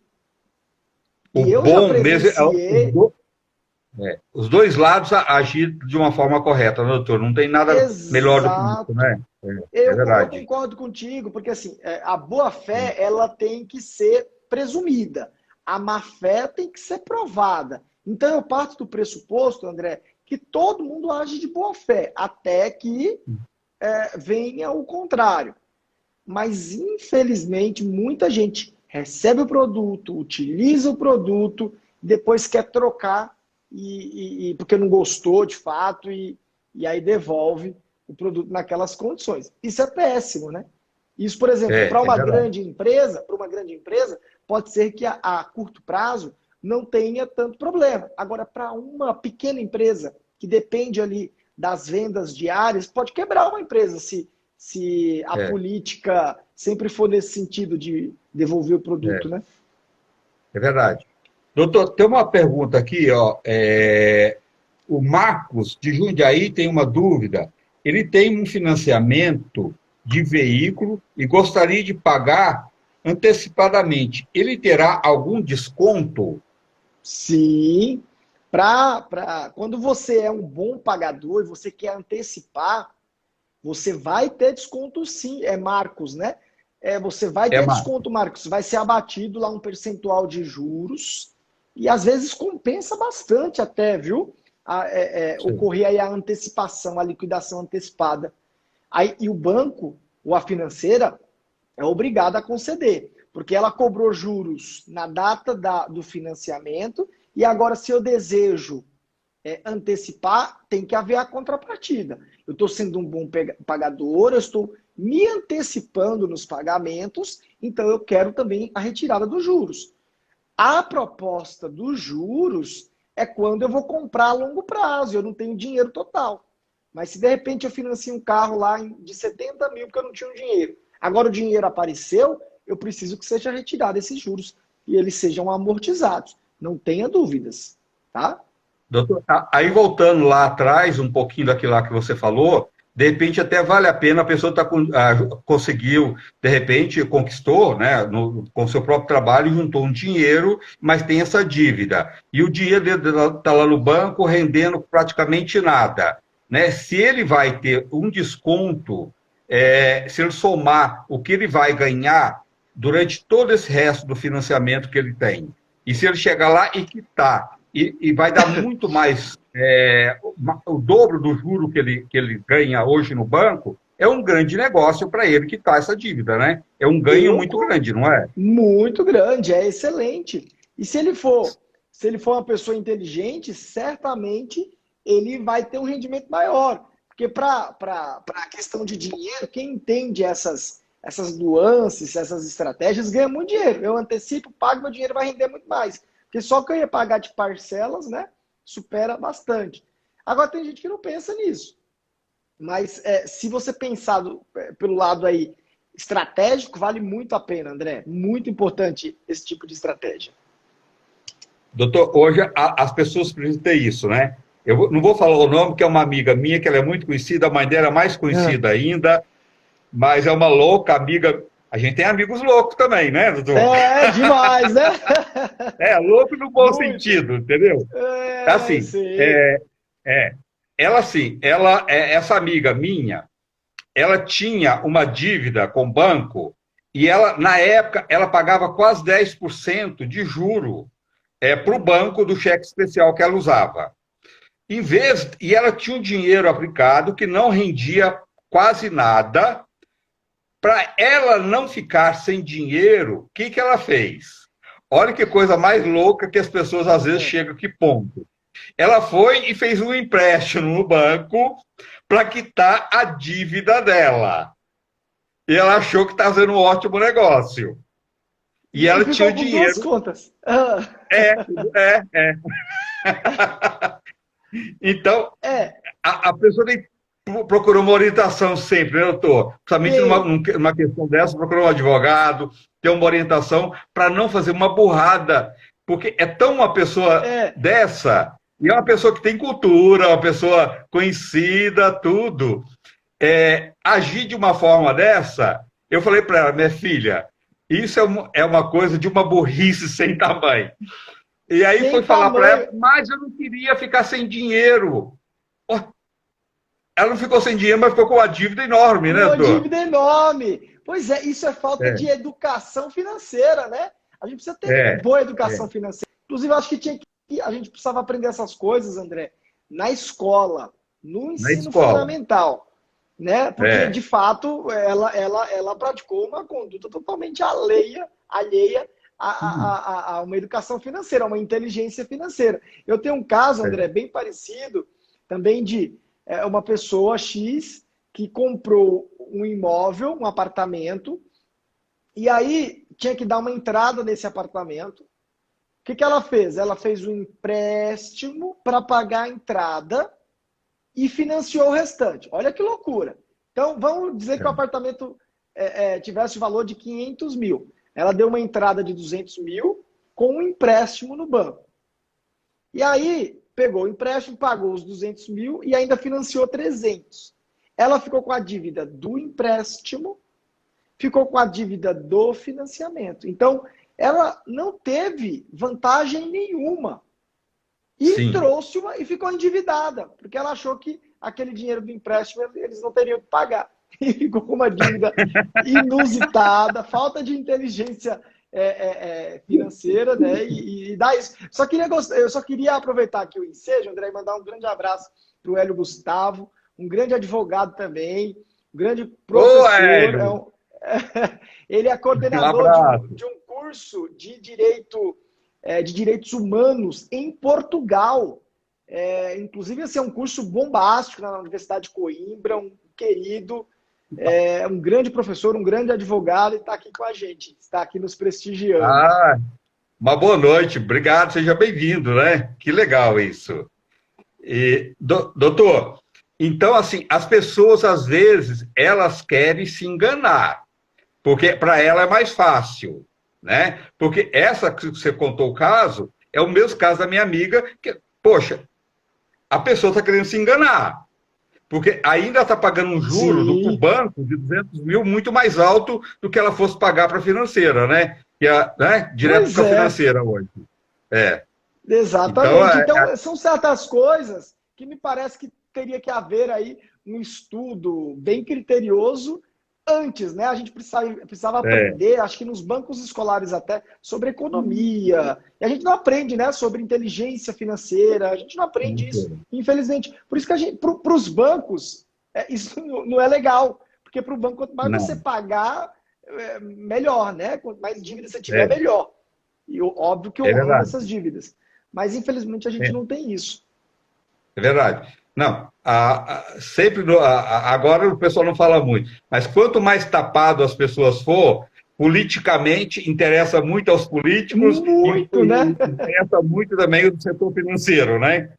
A: E eu já presenciei... Os dois lados agir de uma forma correta, né, doutor? Não tem nada melhor do que isso, né?
B: Eu concordo contigo, porque assim, a boa-fé ela tem que ser presumida. A má-fé tem que ser provada. Então eu parto do pressuposto, André, que todo mundo age de boa-fé, até que venha o contrário. Mas, infelizmente, muita gente recebe o produto, utiliza o produto, depois quer trocar porque não gostou de fato e aí devolve o produto naquelas condições. Isso é péssimo, né? Isso, por exemplo, para uma grande empresa, pode ser que a curto prazo não tenha tanto problema. Agora, para uma pequena empresa que depende ali das vendas diárias, pode quebrar uma empresa se a política sempre for nesse sentido de devolver o produto, né?
A: É verdade. Doutor, tem uma pergunta aqui, ó. O Marcos, de Jundiaí, tem uma dúvida. Ele tem um financiamento de veículo e gostaria de pagar antecipadamente. Ele terá algum desconto?
B: Sim. Quando você é um bom pagador e você quer antecipar, você vai ter desconto sim. É Marcos, né? Você vai ter desconto, Marcos. Vai ser abatido lá um percentual de juros. E às vezes compensa bastante até, viu? Ocorrer aí a antecipação, a liquidação antecipada. E o banco, ou a financeira, é obrigada a conceder, porque ela cobrou juros na data do financiamento e agora, se eu desejo antecipar, tem que haver a contrapartida. Eu estou sendo um bom pagador, eu estou me antecipando nos pagamentos, então eu quero também a retirada dos juros. A proposta dos juros é quando eu vou comprar a longo prazo, eu não tenho dinheiro total. Mas se de repente eu financio um carro lá de 70 mil porque eu não tinha um dinheiro, agora o dinheiro apareceu, eu preciso que seja retirado esses juros e eles sejam amortizados. Não tenha dúvidas, tá?
A: Doutor, aí voltando lá atrás, um pouquinho daquilo lá que você falou, de repente até vale a pena, a pessoa conseguiu, de repente conquistou, né, com o seu próprio trabalho, juntou um dinheiro, mas tem essa dívida. E o dinheiro está lá no banco rendendo praticamente nada. Né? Se ele vai ter um desconto, se ele somar o que ele vai ganhar durante todo esse resto do financiamento que ele tem, e se ele chegar lá e quitar, e vai dar muito mais, o dobro do juro que ele ganha hoje no banco, é um grande negócio para ele quitar essa dívida, né? É um ganho muito grande, não é?
B: Muito grande, é excelente. E se ele for uma pessoa inteligente, certamente ele vai ter um rendimento maior. Porque para a questão de dinheiro, quem entende essas nuances, essas estratégias, ganha muito dinheiro. Eu antecipo, pago, meu dinheiro vai render muito mais. Porque só que eu ia pagar de parcelas, né, supera bastante. Agora tem gente que não pensa nisso. Mas se você pensar pelo lado aí estratégico, vale muito a pena, André. Muito importante esse tipo de estratégia.
A: Doutor, hoje as pessoas precisam ter isso, né? Eu não vou falar o nome, que é uma amiga minha, que ela é muito conhecida, a mãe dela é mais conhecida ainda, mas é uma louca amiga. A gente tem amigos loucos também, né, doutor?
B: Demais, né?
A: Louco no bom sentido, entendeu? Assim, essa amiga minha, ela tinha uma dívida com o banco e ela, na época, ela pagava quase 10% de juro. para o banco do cheque especial que ela usava. E ela tinha um dinheiro aplicado que não rendia quase nada. Para ela não ficar sem dinheiro, o que ela fez? Olha que coisa mais louca que as pessoas às vezes chegam a que ponto. Ela foi e fez um empréstimo no banco para quitar a dívida dela. E ela achou que estava fazendo um ótimo negócio. E ela tinha o dinheiro.
B: Duas contas.
A: É, é. Então, a pessoa tem procurou uma orientação sempre, né, doutor? Principalmente numa questão dessa, procurou um advogado, ter uma orientação para não fazer uma burrada, porque é tão uma pessoa dessa, e é uma pessoa que tem cultura, uma pessoa conhecida, tudo. Agir de uma forma dessa, eu falei para ela, minha filha, isso é uma coisa de uma burrice sem tamanho. E aí foi falar para ela, mas eu não queria ficar sem dinheiro. Ela não ficou sem dinheiro, mas ficou com uma dívida enorme, né, doutor?
B: Uma dívida enorme. Pois é, isso é falta de educação financeira, né? A gente precisa ter boa educação financeira. Inclusive, eu acho que a gente precisava aprender essas coisas, André, na escola, no ensino fundamental. Né? Porque, de fato, ela praticou uma conduta totalmente alheia a uma educação financeira, a uma inteligência financeira. Eu tenho um caso, André, bem parecido, também de uma pessoa X que comprou um imóvel, um apartamento, e aí tinha que dar uma entrada nesse apartamento. O que ela fez? Ela fez um empréstimo para pagar a entrada e financiou o restante. Olha que loucura. Então, vamos dizer que o apartamento tivesse o valor de 500 mil. Ela deu uma entrada de 200 mil com um empréstimo no banco. E aí, pegou o empréstimo, pagou os 200 mil e ainda financiou 300. Ela ficou com a dívida do empréstimo, ficou com a dívida do financiamento. Então, ela não teve vantagem nenhuma. E trouxe e ficou endividada, porque ela achou que aquele dinheiro do empréstimo eles não teriam que pagar. E ficou com uma dívida inusitada, falta de inteligência financeira, né? E dá isso. Eu só queria aproveitar aqui o ensejo, André, e mandar um grande abraço para o Hélio Gustavo, um grande advogado também, um grande professor. Ele é coordenador de um curso de direitos humanos em Portugal. Inclusive, esse é um curso bombástico na Universidade de Coimbra, um querido, um grande professor, um grande advogado, e está aqui com a gente, está aqui nos prestigiando.
A: Uma boa noite, obrigado, seja bem-vindo, né? Que legal isso. E, doutor, então, assim, as pessoas, às vezes, elas querem se enganar, porque para ela é mais fácil, né? Porque essa que você contou o caso, é o mesmo caso da minha amiga, que, poxa, a pessoa está querendo se enganar, porque ainda está pagando um juro do banco de 200 mil muito mais alto do que ela fosse pagar para a financeira, né? Direto para a financeira hoje.
B: Exatamente. Então, são certas coisas que me parece que teria que haver aí um estudo bem criterioso antes, né? A gente precisava aprender, acho que nos bancos escolares até, sobre economia. E a gente não aprende, né, sobre inteligência financeira, a gente não aprende isso, infelizmente. Por isso que para os bancos, isso não é legal. Porque para o banco, quanto mais você pagar, melhor, né? Quanto mais dívida você tiver, melhor. E óbvio que eu amo essas dívidas. Mas, infelizmente, a gente não tem isso.
A: É verdade. Não, sempre, agora o pessoal não fala muito, mas quanto mais tapado as pessoas for, politicamente interessa muito aos políticos,
B: muito, né?
A: Interessa muito também o setor financeiro, né?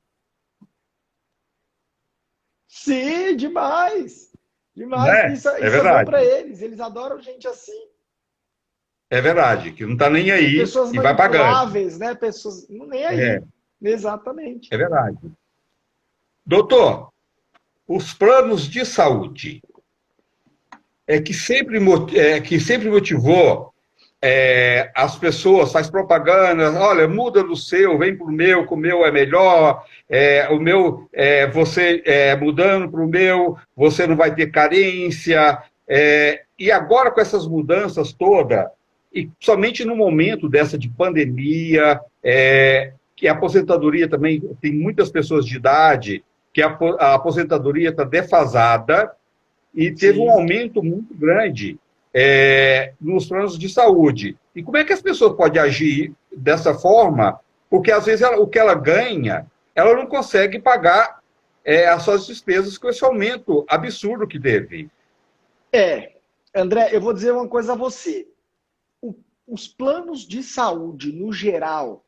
B: Sim, demais. Demais. Isso é bom para eles adoram gente assim.
A: É verdade, que não está nem aí
B: pessoas
A: e vai pagando.
B: Né? Pessoas nem aí. Exatamente.
A: É verdade. Doutor, os planos de saúde que sempre motivou as pessoas, faz propaganda, olha, muda do seu, vem para o meu, que o meu é melhor, você mudando para o meu, você não vai ter carência. E agora com essas mudanças todas, e somente no momento dessa de pandemia, que a aposentadoria também tem muitas pessoas de idade, que a aposentadoria está defasada e teve um
B: Sim.
A: aumento muito grande nos planos de saúde. E como é que as pessoas podem agir dessa forma? Porque às vezes o que ela ganha, ela não consegue pagar as suas despesas com esse aumento absurdo que teve.
B: André, eu vou dizer uma coisa a você. Os planos de saúde, no geral,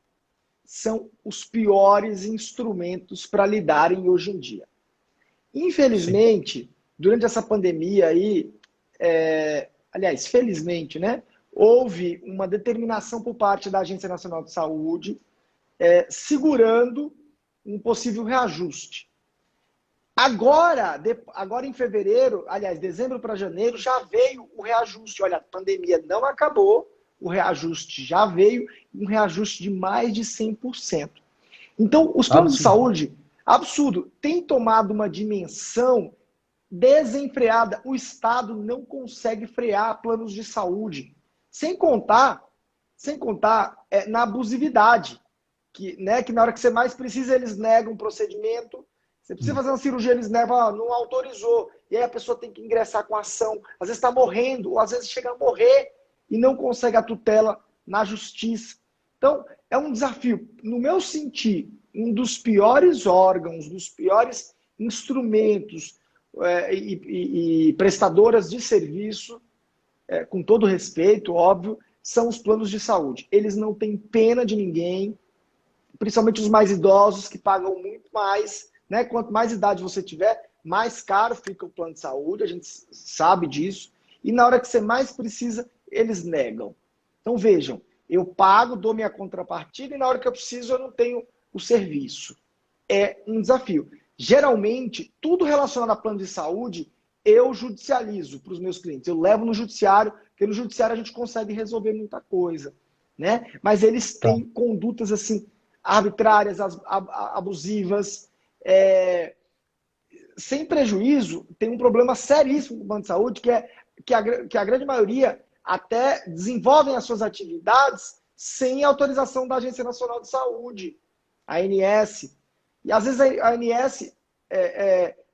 B: são os piores instrumentos para lidarem hoje em dia.
A: Sim.
B: Infelizmente, durante essa pandemia aí, aliás, felizmente, né? Houve uma determinação por parte da Agência Nacional de Saúde segurando um possível reajuste. Agora em fevereiro, aliás, dezembro para janeiro, já veio o reajuste. Olha, a pandemia não acabou, o reajuste já veio, um reajuste de mais de 100%. Então, os planos de
A: Absurdo.
B: saúde, absurdo, tem tomado uma dimensão desenfreada. O Estado não consegue frear planos de saúde. Sem contar na abusividade, que na hora que você mais precisa, eles negam o procedimento. Você precisa fazer uma cirurgia, eles negam, não autorizou. E aí a pessoa tem que ingressar com ação. Às vezes está morrendo, ou às vezes chega a morrer e não consegue a tutela na justiça. Então, é um desafio. No meu sentir, um dos piores órgãos, dos piores instrumentos e prestadoras de serviço, com todo respeito, óbvio, são os planos de saúde. Eles não têm pena de ninguém, principalmente os mais idosos, que pagam muito mais, né? Quanto mais idade você tiver, mais caro fica o plano de saúde, a gente sabe disso. E na hora que você mais precisa, eles negam. Então vejam, eu pago, dou minha contrapartida e na hora que eu preciso eu não tenho o serviço. É um desafio. Geralmente, tudo relacionado a plano de saúde, eu judicializo para os meus clientes. Eu levo no judiciário, porque no judiciário a gente consegue resolver muita coisa, né? Mas eles
A: Tá.
B: têm condutas assim arbitrárias, abusivas, sem prejuízo. Tem um problema seríssimo com o plano de saúde, que a grande maioria até desenvolvem as suas atividades sem autorização da Agência Nacional de Saúde, a ANS. E às vezes a ANS,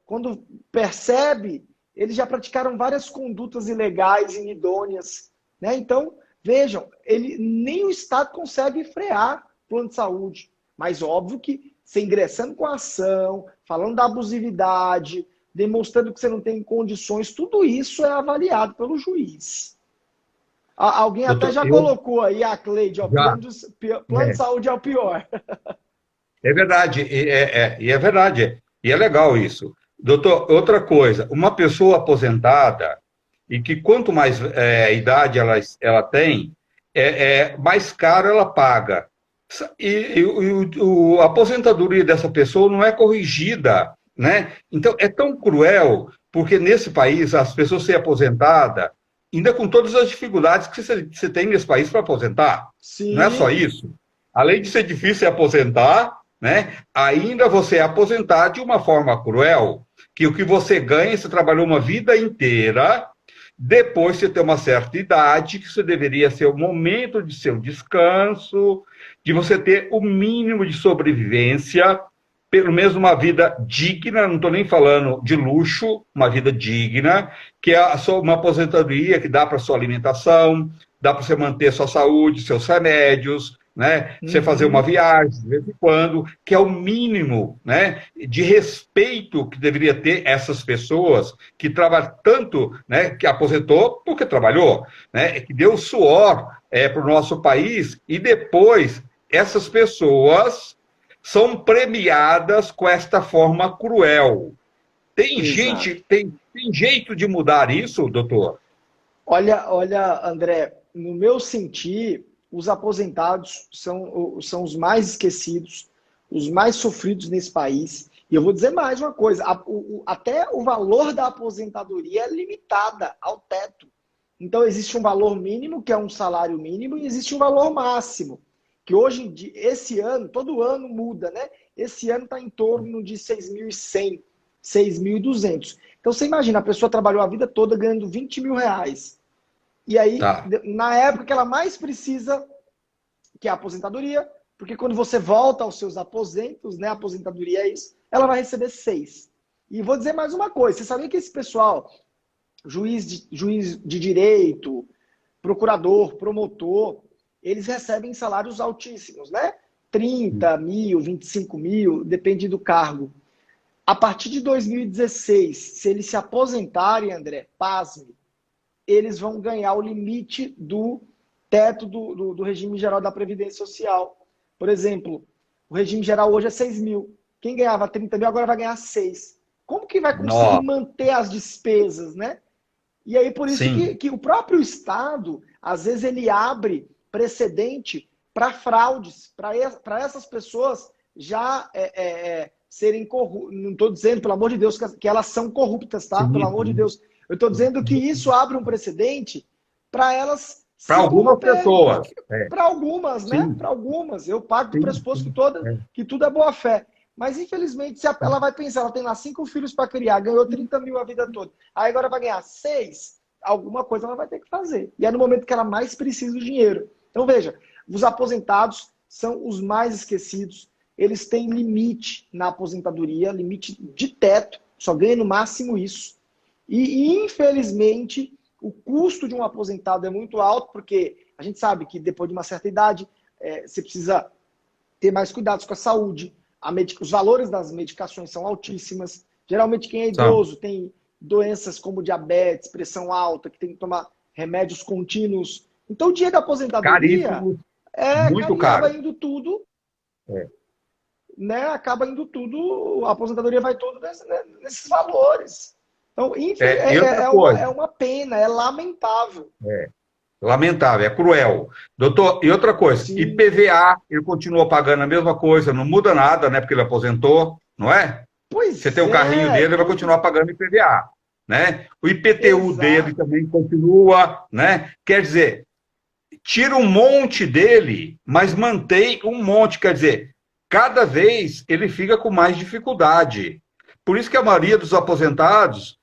B: quando percebe, eles já praticaram várias condutas ilegais e inidôneas, né? Então, vejam, nem o Estado consegue frear o plano de saúde. Mas óbvio que você ingressando com a ação, falando da abusividade, demonstrando que você não tem condições, tudo isso é avaliado pelo juiz. Alguém até
A: Doutor,
B: já colocou aí, a Cleide, ó,
A: já.
B: plano de saúde é o pior.
A: É verdade, e é verdade, e é legal isso. Doutor, outra coisa, uma pessoa aposentada, e que quanto mais idade ela tem, mais caro ela paga. A aposentadoria dessa pessoa não é corrigida, né? Então, é tão cruel, porque nesse país, as pessoas serem aposentadas, ainda com todas as dificuldades que você tem nesse país para aposentar. Não é só
B: Sim,
A: isso. Além de ser difícil aposentar, né? Ainda você é aposentar de uma forma cruel, que o que você ganha, você trabalhou uma vida inteira, depois você tem uma certa idade, que você deveria ser o momento de seu descanso, de você ter o mínimo de sobrevivência, pelo menos uma vida digna, não estou nem falando de luxo, uma vida digna, que é uma aposentadoria que dá para sua alimentação, dá para você manter sua saúde, seus remédios, né? Você fazer uma viagem de vez em quando, que é o mínimo, né, de respeito que deveria ter essas pessoas que trabalham tanto, né, que aposentou porque trabalhou, né, que deu suor para o nosso país, e depois essas pessoas são premiadas com esta forma cruel. Tem
B: exato.
A: gente, tem jeito de mudar isso, doutor?
B: Olha, André, no meu sentir, os aposentados são os mais esquecidos, os mais sofridos nesse país. E eu vou dizer mais uma coisa: até o valor da aposentadoria é limitada ao teto. Então, existe um valor mínimo, que é um salário mínimo, e existe um valor máximo, que hoje, esse ano, todo ano muda, né? Esse ano está em torno de 6.100, 6.200. Então, você imagina, a pessoa trabalhou a vida toda ganhando 20 mil reais. E aí,
A: Tá.
B: na época que ela mais precisa, que é a aposentadoria, porque quando você volta aos seus aposentos, né, a aposentadoria é isso, ela vai receber 6. E vou dizer mais uma coisa, você sabia que esse pessoal, juiz de direito, procurador, promotor, eles recebem salários altíssimos, né? 30 mil, 25 mil, depende do cargo. A partir de 2016, se eles se aposentarem, André, pasme, eles vão ganhar o limite do teto do regime geral da Previdência Social. Por exemplo, o regime geral hoje é 6 mil. Quem ganhava 30 mil agora vai ganhar 6. Como que vai conseguir
A: Nó.
B: manter as despesas, né? E aí, por isso
A: Sim.
B: que o próprio Estado, às vezes, ele abre precedente para fraudes, para essas pessoas já serem corruptas. Não estou dizendo, pelo amor de Deus, que elas são corruptas, tá? Pelo
A: Sim,
B: amor de
A: sim.
B: Deus. Eu estou dizendo que isso abre um precedente para elas
A: Para
B: se
A: algumas
B: corromperem.
A: pessoas.
B: Para algumas, né?
A: Sim,
B: Para algumas. Eu parto do
A: sim,
B: pressuposto
A: sim.
B: que tudo é boa fé. Mas, infelizmente, se ela vai pensar, ela tem lá 5 filhos para criar, ganhou 30 mil a vida toda, aí agora vai ganhar 6, alguma coisa ela vai ter que fazer. E é no momento que ela mais precisa do dinheiro. Então, veja, os aposentados são os mais esquecidos, eles têm limite na aposentadoria, limite de teto, só ganha no máximo isso. E, infelizmente, o custo de um aposentado é muito alto, porque a gente sabe que depois de uma certa idade, você precisa ter mais cuidados com a saúde, os valores das medicações são altíssimas. Geralmente quem é
A: São
B: idoso tem doenças como diabetes, pressão alta, que tem que tomar remédios contínuos. Então o dinheiro da aposentadoria
A: caríssimos, muito
B: acaba
A: caros.
B: indo tudo,
A: É.
B: né? Acaba indo tudo, a aposentadoria vai tudo nesses valores. Então,
A: E outra coisa,
B: é uma pena, é lamentável.
A: lamentável, é cruel. Doutor, e outra coisa,
B: Sim,
A: IPVA, ele continua pagando a mesma coisa, não muda nada, né? Porque ele aposentou, não é? Você tem
B: pois
A: o carrinho
B: é,
A: dele, ele vai continuar pagando IPVA, né? O IPTU dele
B: exato.
A: também continua, né? Quer dizer, tira um monte dele, mas mantém um monte, quer dizer, cada vez ele fica com mais dificuldade. Por isso que a maioria dos aposentados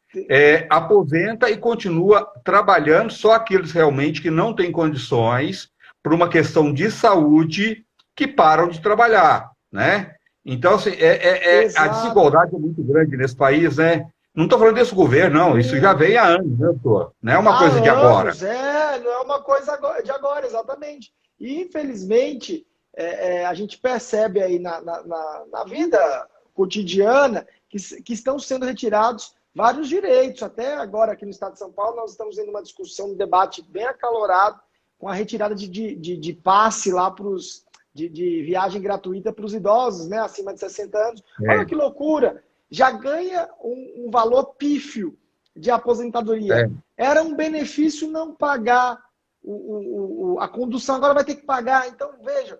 A: aposenta e continua trabalhando, só aqueles realmente que não têm condições, por uma questão de saúde, que param de trabalhar, né? Então, assim, a
B: Exato.
A: desigualdade é muito grande nesse país, né? Não estou falando desse governo, não. Isso já
B: Muito.
A: vem há anos, né, doutor? Não é uma
B: Há
A: coisa de agora.
B: anos, não é uma coisa de agora, exatamente. E, infelizmente, a gente percebe aí na vida cotidiana que estão sendo retirados vários direitos. Até agora, aqui no estado de São Paulo, nós estamos em uma discussão, um debate bem acalorado com a retirada de passe lá de viagem gratuita para os idosos, né, acima de 60 anos. Olha
A: É,
B: que loucura! Já ganha um valor pífio de aposentadoria.
A: é,
B: Era um benefício não pagar a condução, agora vai ter que pagar. Então, veja,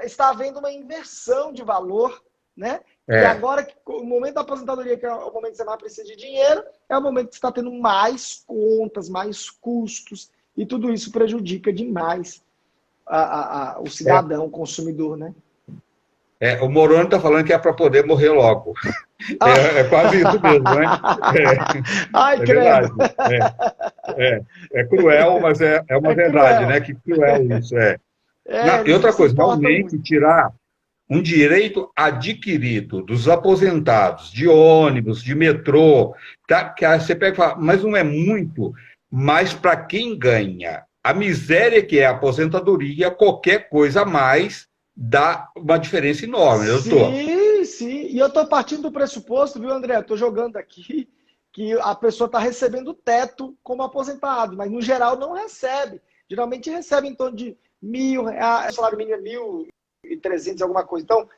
B: está havendo uma inversão de valor, né? E
A: é.
B: agora, o momento da aposentadoria, que é o momento que você mais precisa de dinheiro, é o momento que você está tendo mais contas, mais custos, e tudo isso prejudica demais o
A: É,
B: cidadão, o consumidor, né?
A: o Moroni está falando que é para poder morrer logo. É quase isso mesmo, né?
B: Ai,
A: É
B: credo!
A: verdade. É, é cruel, mas é uma
B: É
A: verdade,
B: cruel.
A: né? Que cruel isso é. E
B: Eles não
A: outra
B: se
A: coisa,
B: importam
A: realmente
B: muito.
A: tirar um direito adquirido dos aposentados de ônibus, de metrô, tá? Que aí você pega e fala, mas não é muito, mas para quem ganha a miséria que é a aposentadoria, qualquer coisa a mais dá uma diferença enorme, né, doutor?
B: Sim, sim. E eu estou partindo do pressuposto, viu, André? Estou jogando aqui que a pessoa está recebendo teto como aposentado, mas no geral não recebe. Geralmente recebe em torno de R$ 1.000, o salário mínimo é 1.300, alguma coisa. Então,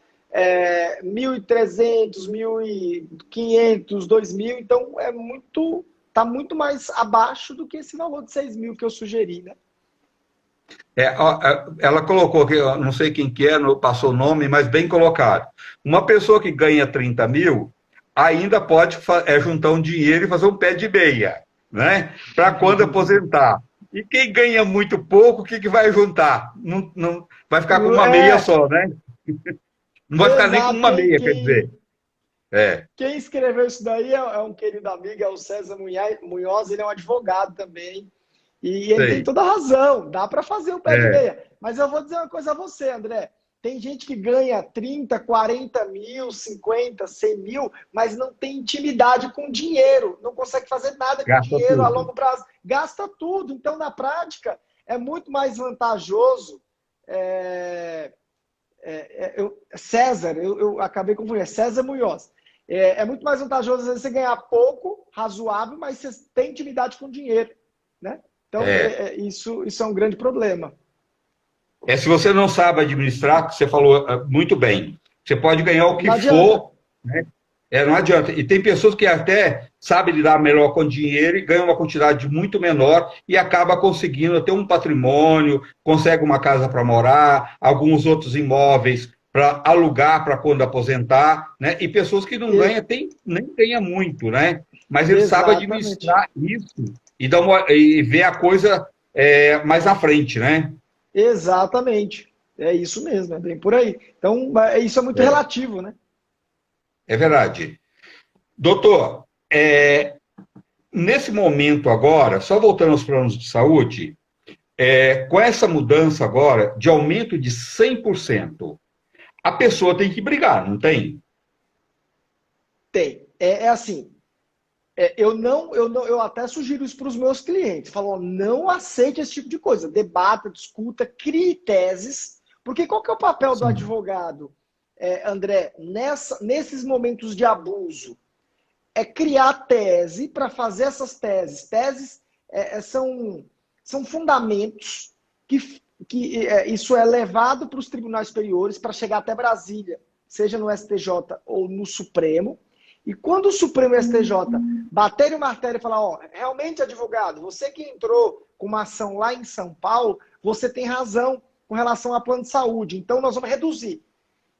B: 1.300, 1.500, 2.000. Então, está muito mais abaixo do que esse valor de 6 mil que eu sugeri, né?
A: Ela colocou que, eu não sei quem que é, não passou o nome, mas bem colocado. Uma pessoa que ganha 30 mil ainda pode juntar um dinheiro e fazer um pé de meia, né? Para quando aposentar. E quem ganha muito pouco, o que vai juntar? Não, não, vai ficar com uma meia
B: É,
A: só, né? Não vai ficar nem com
B: exato.
A: uma meia, quer dizer. É,
B: Quem escreveu isso daí é um querido amigo, é o César Munhoz, ele é um advogado também. E ele tem
A: sei.
B: toda a razão, dá para fazer o pé de
A: É,
B: meia. Mas eu vou dizer uma coisa a você, André. Tem gente que ganha 30, 40 mil, 50, 100 mil, mas não tem intimidade com dinheiro, não consegue fazer nada com
A: gasta
B: dinheiro a
A: tudo.
B: longo prazo, gasta tudo. Então, na prática, é muito mais vantajoso. é, César, eu acabei confundindo, é César Munhoz. É muito mais vantajoso às vezes, você ganhar pouco, razoável, mas você tem intimidade com dinheiro, né? Então,
A: É,
B: isso é um grande problema.
A: se você não sabe administrar, você falou muito bem. Você pode ganhar o que
B: Não adianta.
A: for, né? Não adianta. E tem pessoas que até sabem lidar melhor com dinheiro e ganham uma quantidade muito menor e acaba conseguindo ter um patrimônio, consegue uma casa para morar, alguns outros imóveis para alugar para quando aposentar, né? E pessoas que não
B: E-
A: ganham, nem ganha muito, né? Mas ele sabe
B: exatamente.
A: administrar isso e ver a coisa mais à frente, né?
B: Exatamente. É isso mesmo, é bem por aí. Então, isso é muito
A: É,
B: relativo, né?
A: é verdade. Doutor, nesse momento agora, só voltando aos planos de saúde, com essa mudança agora de aumento de 100%, a pessoa tem que brigar, não tem?
B: Tem. É assim, eu até sugiro isso para os meus clientes. Falo, não aceite esse tipo de coisa. Debata, discuta, crie teses. Porque qual que é o papel do
A: Sim.
B: advogado, André, nesses momentos de abuso? É criar tese para fazer essas teses. Teses são fundamentos que isso é levado para os tribunais superiores para chegar até Brasília, seja no STJ ou no Supremo. E quando o Supremo e o STJ baterem o martelo e falar, ó, realmente, advogado, você que entrou com uma ação lá em São Paulo, você tem razão com relação ao plano de saúde. Então, nós vamos reduzir.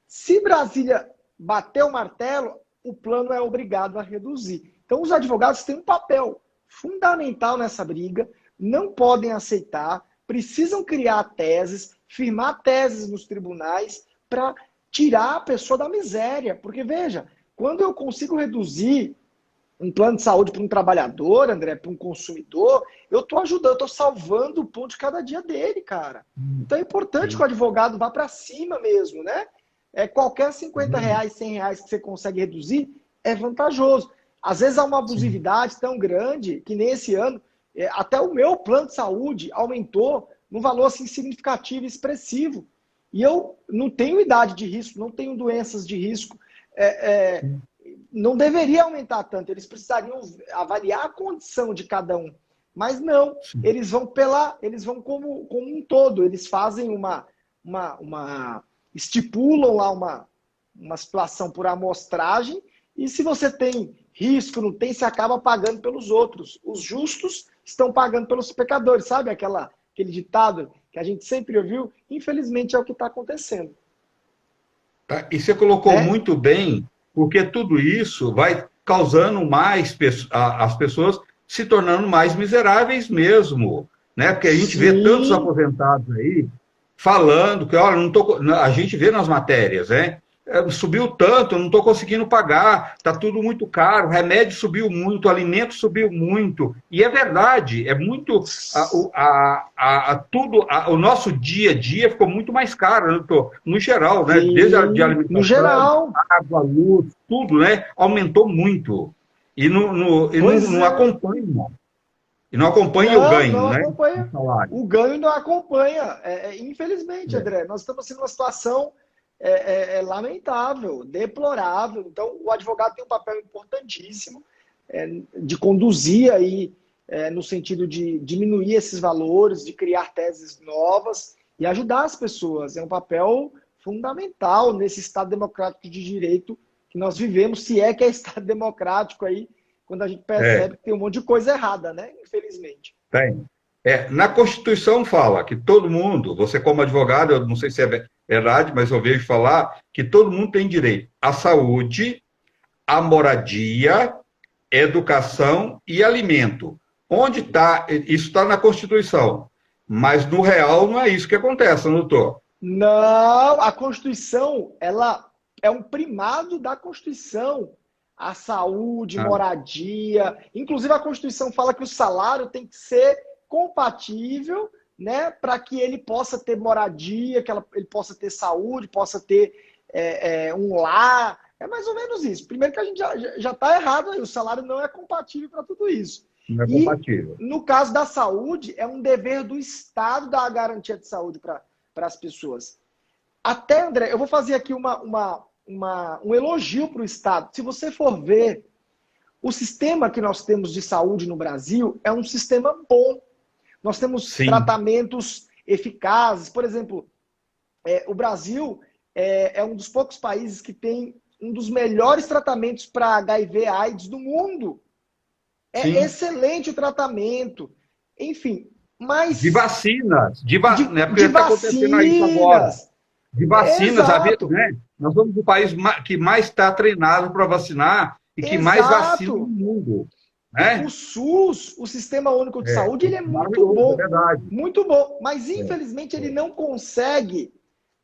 B: Se Brasília bater o martelo, o plano é obrigado a reduzir. Então, os advogados têm um papel fundamental nessa briga, não podem aceitar, precisam criar teses, firmar teses nos tribunais para tirar a pessoa da miséria. Porque, veja, quando eu consigo reduzir um plano de saúde para um trabalhador, André, para um consumidor, eu estou ajudando, eu estou salvando o pão de cada dia dele, cara. Então é importante que o
A: Sim.
B: advogado vá para cima mesmo, né? Qualquer 50 reais, 100 reais que você consegue reduzir é vantajoso. Às vezes há uma
A: Sim.
B: abusividade tão grande que nesse ano, até o meu plano de saúde aumentou num valor assim, significativo e expressivo. E eu não tenho idade de risco, não tenho doenças de risco. É, é, não deveria aumentar tanto, eles precisariam avaliar a condição de cada um. Mas não,
A: Sim.
B: eles vão como um todo, eles fazem uma estipulam lá uma situação por amostragem, e se você tem risco, não tem, você acaba pagando pelos outros. Os justos estão pagando pelos pecadores, sabe aquele ditado que a gente sempre ouviu? Infelizmente é o que está acontecendo,
A: Tá? E você colocou
B: né?
A: muito bem, porque tudo isso vai causando as pessoas se tornando mais miseráveis mesmo, né? Porque a gente vê tantos
B: Sim,
A: aposentados aí falando que, olha, não tô, a gente vê nas matérias, né? Subiu tanto, não estou conseguindo pagar, está tudo muito caro, remédio subiu muito, alimento subiu muito, e é verdade, é muito, o nosso dia a dia ficou muito mais caro, né, no geral, né? Desde a de
B: sim, no
A: alimentação,
B: geral.
A: água, luz, tudo, né? Aumentou muito, e
B: Pois
A: não
B: é.
A: acompanha, e não acompanha o
B: Não,
A: ganho,
B: não
A: né? O
B: acompanha.
A: salário.
B: O ganho não acompanha. Infelizmente,
A: É,
B: André, nós estamos assim, numa situação lamentável, deplorável. Então, o advogado tem um papel importantíssimo de conduzir aí no sentido de diminuir esses valores, de criar teses novas e ajudar as pessoas. É um papel fundamental nesse Estado democrático de direito que nós vivemos, se é que é Estado democrático aí, quando a gente
A: é,
B: percebe que tem um monte de coisa errada, né? Infelizmente.
A: tem. Na Constituição fala que todo mundo, você como advogado, eu não sei se é verdade, mas eu vejo falar que todo mundo tem direito à saúde, à moradia, educação e alimento. Onde está? Isso está na Constituição. Mas no real não é isso que acontece, não, doutor?
B: Não, a Constituição, ela é um primado da Constituição. A saúde,
A: Ah,
B: moradia. Inclusive, a Constituição fala que o salário tem que ser compatível, né, para que ele possa ter moradia, ele possa ter saúde, possa ter um lar. É mais ou menos isso. Primeiro que a gente já está errado aí, o salário não é compatível para tudo isso.
A: Não é
B: E,
A: compatível.
B: no caso da saúde, é um dever do Estado dar a garantia de saúde para as pessoas. Até, André, eu vou fazer aqui um elogio para o Estado. Se você for ver, o sistema que nós temos de saúde no Brasil é um sistema bom. Nós temos tratamentos eficazes. Por exemplo, o Brasil é um dos poucos países que tem um dos melhores tratamentos para HIV/AIDS do mundo. É excelente o tratamento. Enfim, mas...
A: De vacinas.
B: De
A: Está acontecendo isso agora. De vacinas. Né? Nós somos o país que mais está treinado para vacinar e que mais vacina no mundo. Né?
B: O SUS, o Sistema Único de Saúde, ele é muito bom.
A: É verdade.
B: Muito bom. Mas, infelizmente, ele não consegue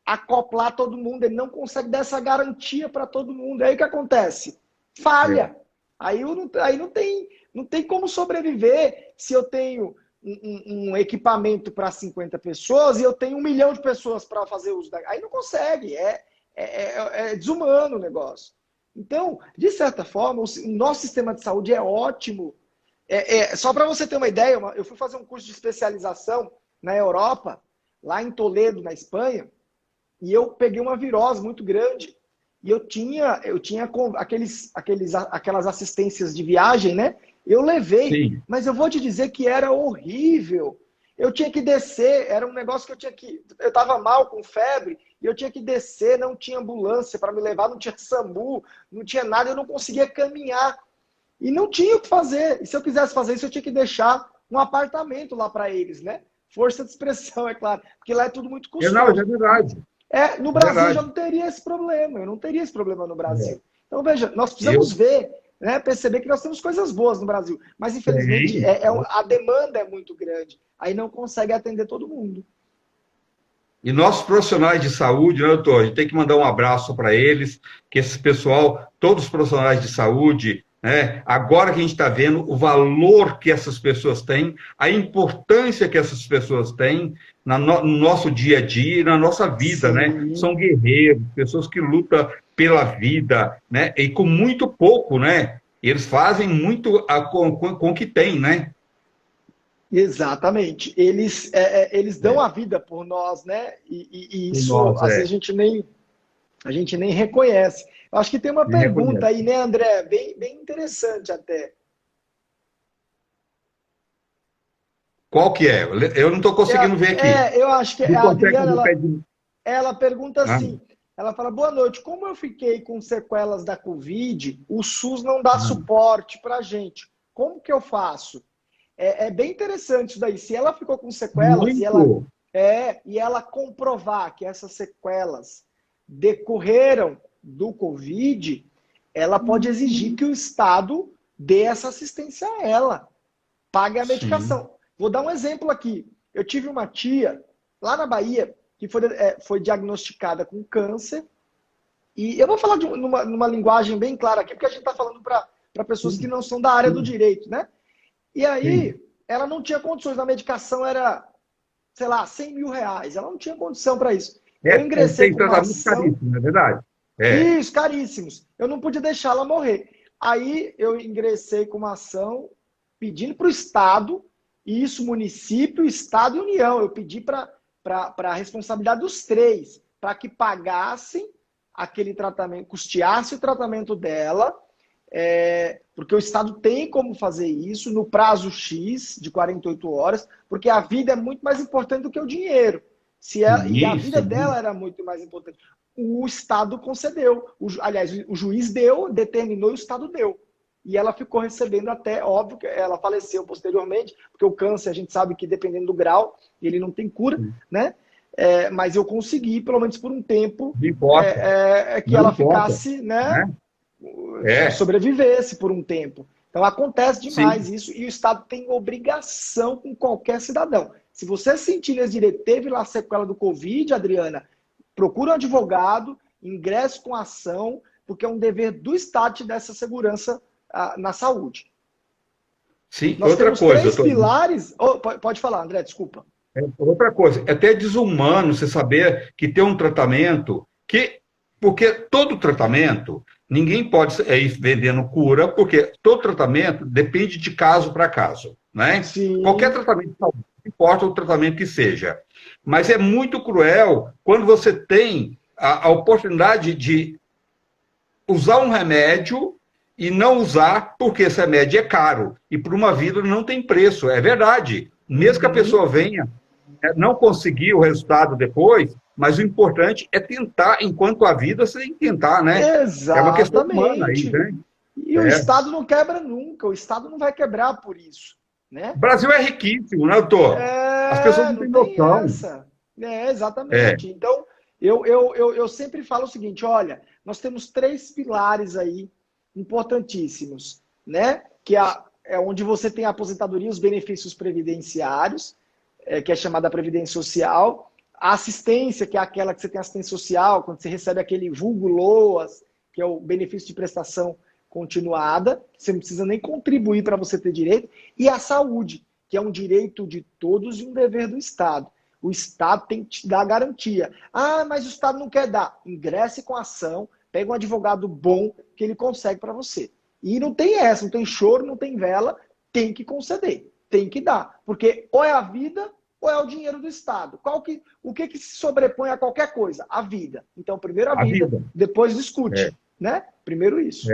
B: acoplar todo mundo, ele não consegue dar essa garantia para todo mundo. Aí o que acontece? Falha. Aí não tem como sobreviver se eu tenho um equipamento para 50 pessoas e eu tenho 1 milhão de pessoas para fazer uso. Aí não consegue. É desumano o negócio. Então, de certa forma, o nosso sistema de saúde é ótimo. Só para você ter uma ideia, eu fui fazer um curso de especialização na Europa, lá em Toledo, na Espanha, e eu peguei uma virose muito grande. E eu tinha aquelas assistências de viagem, né? Eu levei, mas eu vou te dizer que era horrível. Eu tinha que descer, era um negócio que eu estava mal, com febre, e eu tinha que descer, não tinha ambulância para me levar, não tinha SAMU, não tinha nada, eu não conseguia caminhar. E não tinha o que fazer. E se eu quisesse fazer isso, eu tinha que deixar um apartamento lá para eles, né? Força de expressão, é claro, porque lá é tudo muito custoso.
A: Não, é verdade.
B: No Brasil eu já não teria esse problema, eu não teria esse problema no Brasil. Então, veja, nós precisamos ver, né, perceber que nós temos coisas boas no Brasil, mas infelizmente a demanda é muito grande, aí não consegue atender todo mundo.
A: E nossos profissionais de saúde, né, doutor? A gente tem que mandar um abraço para eles, que esse pessoal, todos os profissionais de saúde, né, agora que a gente está vendo o valor que essas pessoas têm, a importância que essas pessoas têm no nosso dia a dia e na nossa vida, né? São guerreiros, pessoas que lutam pela vida, né? E com muito pouco, né? Eles fazem muito com o que tem, né?
B: Exatamente. Eles dão a vida por nós, né? E isso, às vezes, a gente nem reconhece. Eu acho que tem uma pergunta aí, né, André? Bem interessante até.
A: Qual que é? Eu não estou conseguindo ver aqui.
B: Eu acho que a Adriana, ela pergunta assim, ela fala, boa noite, como eu fiquei com sequelas da Covid, o SUS não dá suporte para a gente. Como que eu faço? É bem interessante isso daí. Se ela ficou com sequelas e ela comprovar que essas sequelas decorreram do Covid, ela pode exigir que o Estado dê essa assistência a ela, pague a medicação. Vou dar um exemplo aqui. Eu tive uma tia lá na Bahia que foi diagnosticada com câncer. E eu vou falar numa linguagem bem clara aqui, porque a gente está falando para pessoas que não são da área do direito, né? E aí, ela não tinha condições. A medicação era, sei lá, 100 mil reais. Ela não tinha condição para isso. Eu ingressei com uma ação...
A: caríssimo, é verdade?
B: Isso, caríssimos. Eu não podia deixar ela morrer. Aí, eu ingressei com uma ação pedindo para o Estado, isso, município, Estado e União. Eu pedi para a responsabilidade dos três, para que pagassem aquele tratamento, custeasse o tratamento dela, porque o Estado tem como fazer isso no prazo X de 48 horas, porque a vida é muito mais importante do que o dinheiro. E a vida dela era muito mais importante. O Estado concedeu. Aliás, o juiz determinou e o Estado deu. E ela ficou recebendo até, óbvio, que ela faleceu posteriormente, porque o câncer, a gente sabe que dependendo do grau, ele não tem cura, né? Mas eu consegui, pelo menos por um tempo, que ela ficasse, né? Sobrevivesse por um tempo. Então acontece demais isso, e o Estado tem obrigação com qualquer cidadão. Se você sentir as direitos, teve lá sequela do Covid, Adriana, procura um advogado, ingresse com ação, porque é um dever do Estado te dar essa segurança na saúde.
A: Sim,
B: Nós
A: outra
B: temos
A: coisa,
B: três
A: doutor.
B: pilares. Oh, pode falar, André, desculpa.
A: Outra coisa, é até desumano você saber que tem um tratamento que, porque todo tratamento, ninguém pode ir vendendo cura, porque todo tratamento depende de caso para caso, né? Qualquer
B: Sim,
A: tratamento de saúde, não importa o tratamento que seja. Mas é muito cruel quando você tem a oportunidade de usar um remédio e não usar porque esse remédio é caro e por uma vida não tem preço, é verdade. Mesmo que a
B: uhum,
A: pessoa venha não conseguir o resultado depois, mas o importante é tentar, enquanto a vida, você tem que tentar, né? É uma questão humana aí,
B: exatamente.
A: né?
B: E o
A: É.
B: Estado não quebra nunca, o Estado não vai quebrar por isso, né?
A: O Brasil é riquíssimo, né, doutor? As pessoas
B: É,
A: não
B: não
A: têm
B: tem
A: noção.
B: essa. É,
A: É,
B: exatamente. Então, eu sempre falo o seguinte: olha, nós temos três pilares aí importantíssimos, né? É onde você tem a aposentadoria, os benefícios previdenciários, que é chamada Previdência Social, a assistência, que é aquela que você tem assistência social, quando você recebe aquele vulgo LOAS, que é o benefício de prestação continuada, você não precisa nem contribuir para você ter direito, e a saúde, que é um direito de todos e um dever do Estado. O Estado tem que te dar garantia. Ah, mas o Estado não quer dar. Ingresse com a ação, pega um advogado bom que ele consegue para você. E não tem essa, não tem choro, não tem vela, tem que conceder, tem que dar. Porque ou é a vida ou é o dinheiro do Estado. O que se sobrepõe a qualquer coisa? A vida. Então, primeiro a
A: a
B: vida,
A: vida.
B: depois
A: É,
B: discute. Né? Primeiro isso.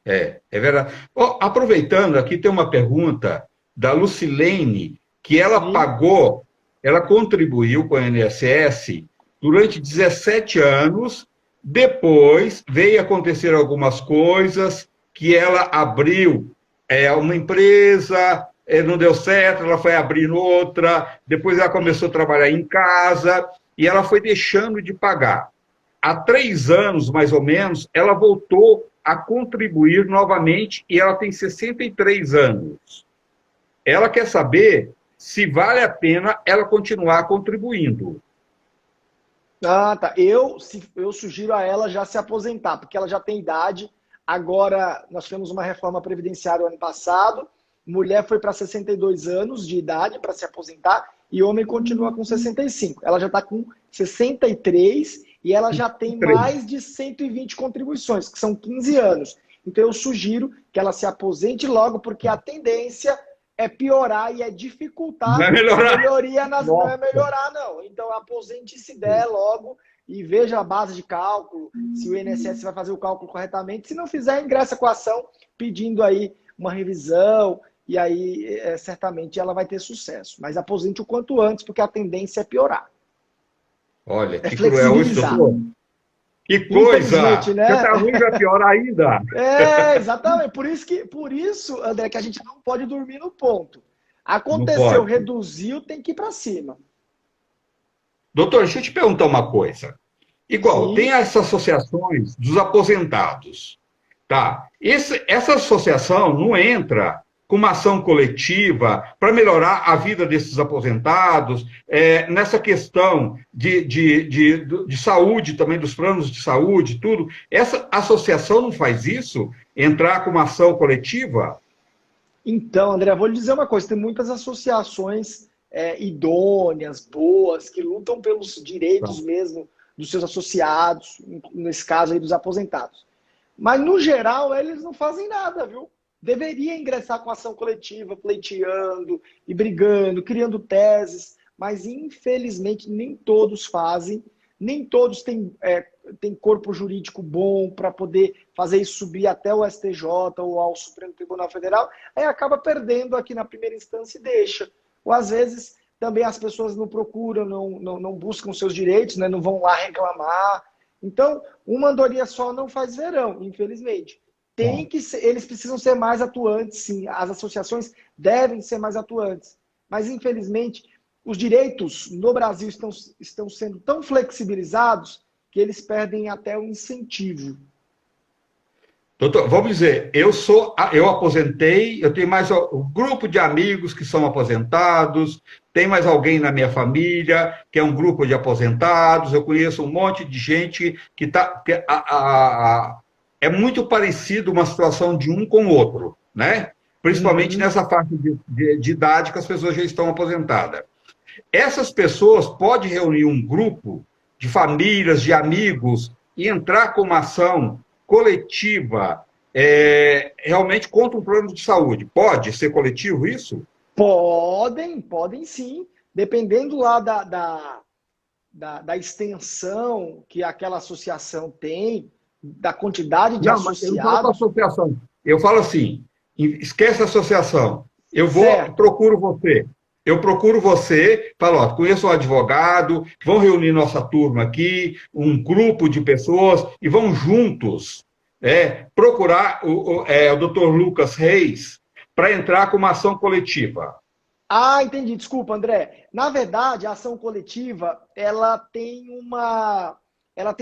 A: é, é verdade. Ó, aproveitando, aqui tem uma pergunta da Lucilene, que ela
B: Sim.
A: pagou, ela contribuiu com o INSS durante 17 anos, depois veio acontecer algumas coisas, que ela abriu uma empresa, não deu certo, ela foi abrindo outra, depois ela começou a trabalhar em casa, e ela foi deixando de pagar. Há 3 anos, mais ou menos, ela voltou a contribuir novamente e ela tem 63 anos. Ela quer saber se vale a pena ela continuar contribuindo.
B: Ah, tá. Eu sugiro a ela já se aposentar, porque ela já tem idade. Agora, nós tivemos uma reforma previdenciária o ano passado. Mulher foi para 62 anos de idade para se aposentar e homem continua com 65. Ela já está com 63 e ela já tem mais de 120 contribuições, que são 15 anos. Então, eu sugiro que ela se aposente logo, porque a tendência é piorar e é
A: Não é
B: dificultar a
A: melhorar?
B: melhoria não é
A: Nossa.
B: melhorar, não. Então, aposente se der logo e veja a base de cálculo, se o INSS vai fazer o cálculo corretamente. Se não fizer, ingressa com a ação pedindo aí uma revisão e aí certamente ela vai ter sucesso. Mas aposente o quanto antes, porque a tendência é piorar.
A: Olha,
B: É
A: que cruel isso,
B: flexibilizar.
A: doutor. Que
B: Infelizmente,
A: coisa! Já
B: né?
A: está ruim, vai pior ainda.
B: É, exatamente. Por isso, André, que a gente não pode dormir no ponto.
A: Não
B: Aconteceu,
A: pode.
B: reduziu, tem que ir para cima.
A: Doutor, deixa eu te perguntar uma coisa. Igual, tem
B: Sim.
A: essas associações dos aposentados. Tá? Essa associação não entra com uma ação coletiva para melhorar a vida desses aposentados, nessa questão de saúde também, dos planos de saúde, tudo. Essa associação não faz isso? Entrar com uma ação coletiva?
B: Então, André, vou lhe dizer uma coisa: tem muitas associações idôneas, boas, que lutam pelos direitos
A: Não.
B: mesmo dos seus associados, nesse caso aí dos aposentados. Mas, no geral, eles não fazem nada, viu? Deveria ingressar com ação coletiva, pleiteando e brigando, criando teses, mas, infelizmente, nem todos fazem, nem todos têm corpo jurídico bom para poder fazer isso subir até o STJ ou ao Supremo Tribunal Federal, aí acaba perdendo aqui na primeira instância e deixa. Ou, às vezes, também as pessoas não procuram, não buscam seus direitos, né? Não vão lá reclamar. Então, uma andorinha só não faz verão, infelizmente.
A: Não.
B: Eles precisam ser mais atuantes, sim. As associações devem ser mais atuantes. Mas, infelizmente, os direitos no Brasil estão sendo tão flexibilizados que eles perdem até o incentivo.
A: Doutor, vamos dizer, eu aposentei, eu tenho mais um grupo de amigos que são aposentados, tem mais alguém na minha família que é um grupo de aposentados, eu conheço um monte de gente que está. É muito parecido uma situação de um com o outro, né? principalmente
B: Uhum.
A: nessa faixa de idade que as pessoas já estão aposentadas. Essas pessoas podem reunir um grupo de famílias, de amigos, e entrar com uma ação coletiva realmente contra um plano de saúde. Pode ser coletivo isso?
B: Podem sim, dependendo lá da extensão que aquela associação tem, da quantidade de
A: Não, mas eu não falo para
B: associados.
A: associação. Eu falo assim, esquece a associação. Eu vou,
B: Certo.
A: procuro você. Eu procuro você, falo, ó, conheço um advogado, vamos reunir nossa turma aqui, um grupo de pessoas, e vão juntos procurar o Dr. Lucas Reis para entrar com uma ação coletiva.
B: Ah, entendi. Desculpa, André. Na verdade, a ação coletiva, ela tem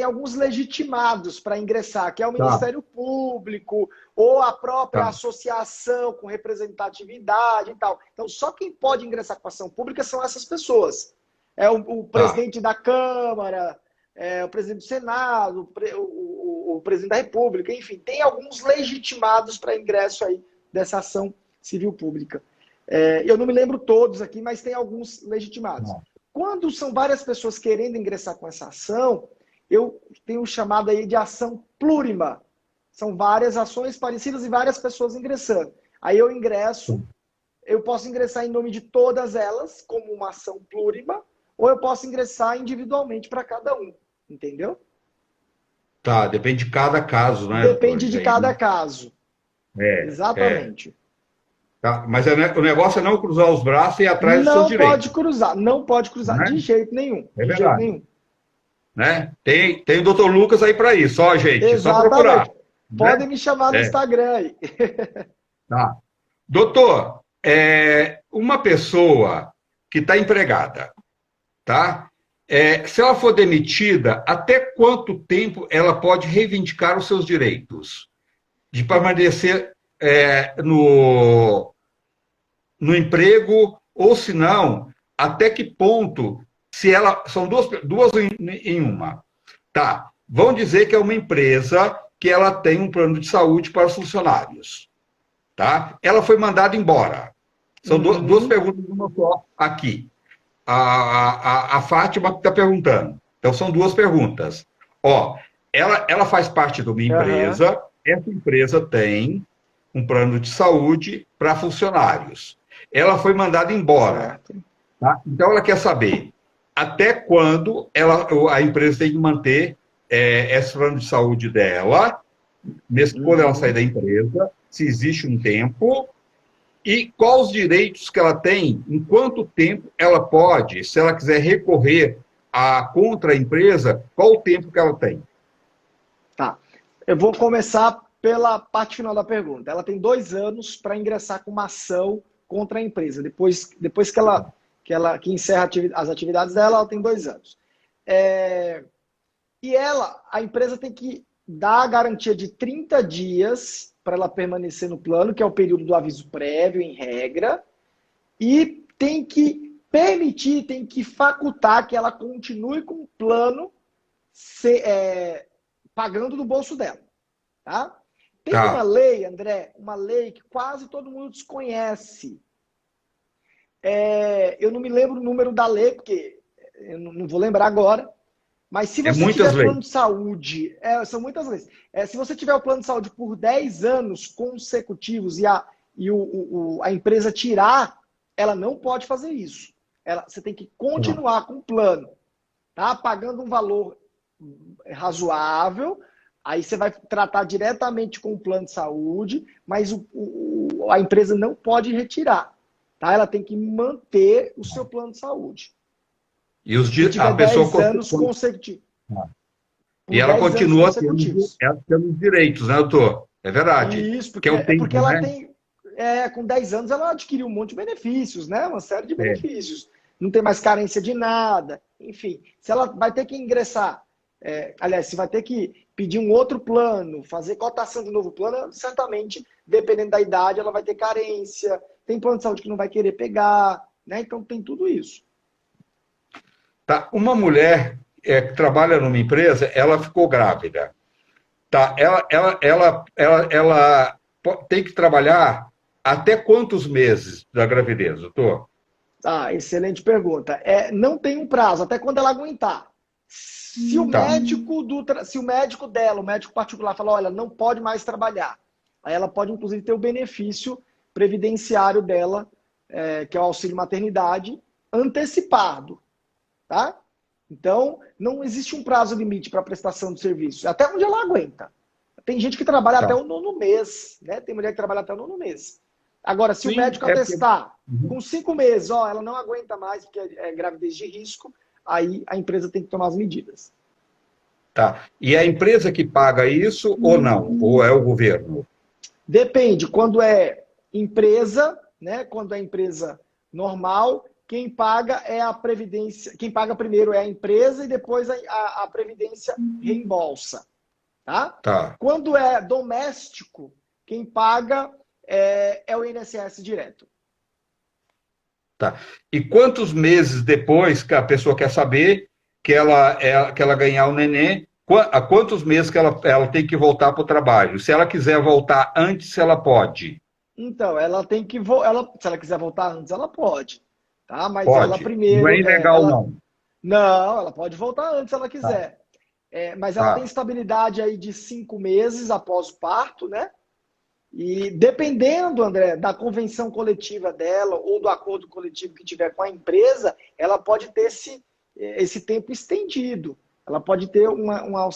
B: alguns legitimados para ingressar, que é o
A: Tá,
B: Ministério Público ou a própria
A: tá,
B: associação com representatividade e tal. Então, só quem pode ingressar com ação pública são essas pessoas. É o
A: tá.
B: presidente da Câmara, o presidente do Senado, o presidente da República, enfim, tem alguns legitimados para ingresso aí dessa ação civil pública. Eu não me lembro todos aqui, mas tem alguns legitimados.
A: Tá.
B: Quando são várias pessoas querendo ingressar com essa ação, eu tenho chamado aí de ação plurima. São várias ações parecidas e várias pessoas ingressando. Aí eu ingresso, eu posso ingressar em nome de todas elas, como uma ação plurima, ou eu posso ingressar individualmente para cada um. Entendeu?
A: Tá, depende de cada caso, né, doutor?
B: Depende
A: Isso
B: de
A: aí,
B: cada
A: né?
B: caso.
A: É.
B: Exatamente.
A: Tá? Mas o negócio é não cruzar os braços e ir atrás dos seus
B: Não pode
A: direitos,
B: cruzar, não pode cruzar,
A: né?
B: de jeito nenhum,
A: É
B: de jeito
A: verdade,
B: nenhum.
A: né? Tem o doutor Lucas aí para isso, ó, gente, só procurar,
B: Exatamente.
A: né?
B: Podem me chamar no
A: É,
B: Instagram aí.
A: tá. Doutor, uma pessoa que está empregada, tá? Se ela for demitida, até quanto tempo ela pode reivindicar os seus direitos? De permanecer no emprego, ou se não, até que ponto, se ela. São duas em uma. Tá. Vão dizer que é uma empresa que ela tem um plano de saúde para os funcionários. Tá? Ela foi mandada embora. São duas
B: Uhum.
A: perguntas numa só aqui. A Fátima está perguntando. Então, são duas perguntas. Ó, ela faz parte de uma
B: Aham.
A: empresa, essa empresa tem um plano de saúde para funcionários. Ela foi mandada embora.
B: Certo.
A: Tá? Então, ela quer saber até quando a empresa tem que manter esse plano de saúde dela, mesmo quando ela sair
B: Uhum.
A: da empresa, se existe um tempo, e quais os direitos que ela tem, em quanto tempo ela pode, se ela quiser recorrer contra a empresa, qual o tempo que ela tem?
B: Tá. Eu vou começar pela parte final da pergunta. Ela tem 2 anos para ingressar com uma ação contra a empresa. Depois que encerra as atividades dela, ela tem 2 anos. É, E a empresa tem que dar a garantia de 30 dias para ela permanecer no plano, que é o período do aviso prévio, em regra, e tem que permitir, tem que facultar que ela continue com o plano pagando do bolso dela. Tá? Tem uma
A: Tá.
B: lei, André, uma lei que quase todo mundo desconhece. Eu não me lembro o número da lei, porque eu não vou lembrar agora. Mas se
A: É
B: você
A: muitas
B: tiver
A: leis.
B: plano de saúde, são muitas leis. Se você tiver o plano de saúde por 10 anos consecutivos a empresa tirar, ela não pode fazer isso. Você tem que continuar com o plano, tá? Pagando um valor razoável, aí você vai tratar diretamente com o plano de saúde, mas a empresa não pode retirar, tá? Ela tem que manter o seu plano de saúde.
A: E
B: Se
A: a
B: tiver
A: pessoa
B: 10 anos consecutivos.
A: e
B: Por
A: ela
B: 10 anos
A: continua
B: consecutivos.
A: tendo os direitos, né, doutor? É verdade.
B: Isso,
A: Que é o
B: porque
A: tempo,
B: ela
A: né?
B: tem. Com 10 anos ela adquiriu um monte de benefícios, né? Uma série de
A: É.
B: benefícios. Não tem mais carência de nada. Enfim, se ela vai ter que ingressar, aliás, se vai ter que pedir um outro plano, fazer cotação de novo plano, certamente, dependendo da idade, ela vai ter carência. Tem plano de saúde que não vai querer pegar, né? Então tem tudo isso.
A: Tá. Uma mulher que trabalha numa empresa, ela ficou grávida. Tá? Ela tem que trabalhar até quantos meses da gravidez, doutor?
B: Ah, excelente pergunta. Não tem um prazo, até quando ela aguentar. Se o
A: Tá,
B: se o médico dela, o médico particular, falar, olha, não pode mais trabalhar, aí ela pode, inclusive, ter o benefício previdenciário dela, que é o auxílio maternidade, antecipado, tá? Então, não existe um prazo limite para prestação de serviço, até onde ela aguenta. Tem gente que trabalha até
A: tá.
B: o nono mês, né? Tem mulher que trabalha até o nono mês. Agora, se o
A: Sim,
B: médico
A: é porque...
B: atestar
A: Uhum.
B: com 5 meses, ó, ela não aguenta mais porque é gravidez de risco, aí a empresa tem que tomar as medidas.
A: Tá. E é a empresa que paga isso ou não? Ou é o governo?
B: Depende, quando é empresa, né? Quando é empresa normal, quem paga é a previdência, quem paga primeiro é a empresa e depois a previdência reembolsa, tá?
A: Tá,
B: Quando é doméstico, quem paga é o INSS direto.
A: tá. E quantos meses depois que a pessoa quer saber que ela ganhar o neném, há quantos meses que ela tem que voltar para o trabalho? Se ela quiser voltar antes, ela pode.
B: Então, ela tem que se ela quiser voltar antes, ela pode, tá? Mas ela
A: Pode. Não é
B: primeiro,
A: ilegal, não.
B: não, ela pode voltar antes se ela
A: Tá,
B: quiser. Mas ela tem
A: tá.
B: estabilidade aí de 5 meses após o parto, né? E dependendo, André, da convenção coletiva dela ou do acordo coletivo que tiver com a empresa, ela pode ter esse tempo estendido. Ela pode ter uma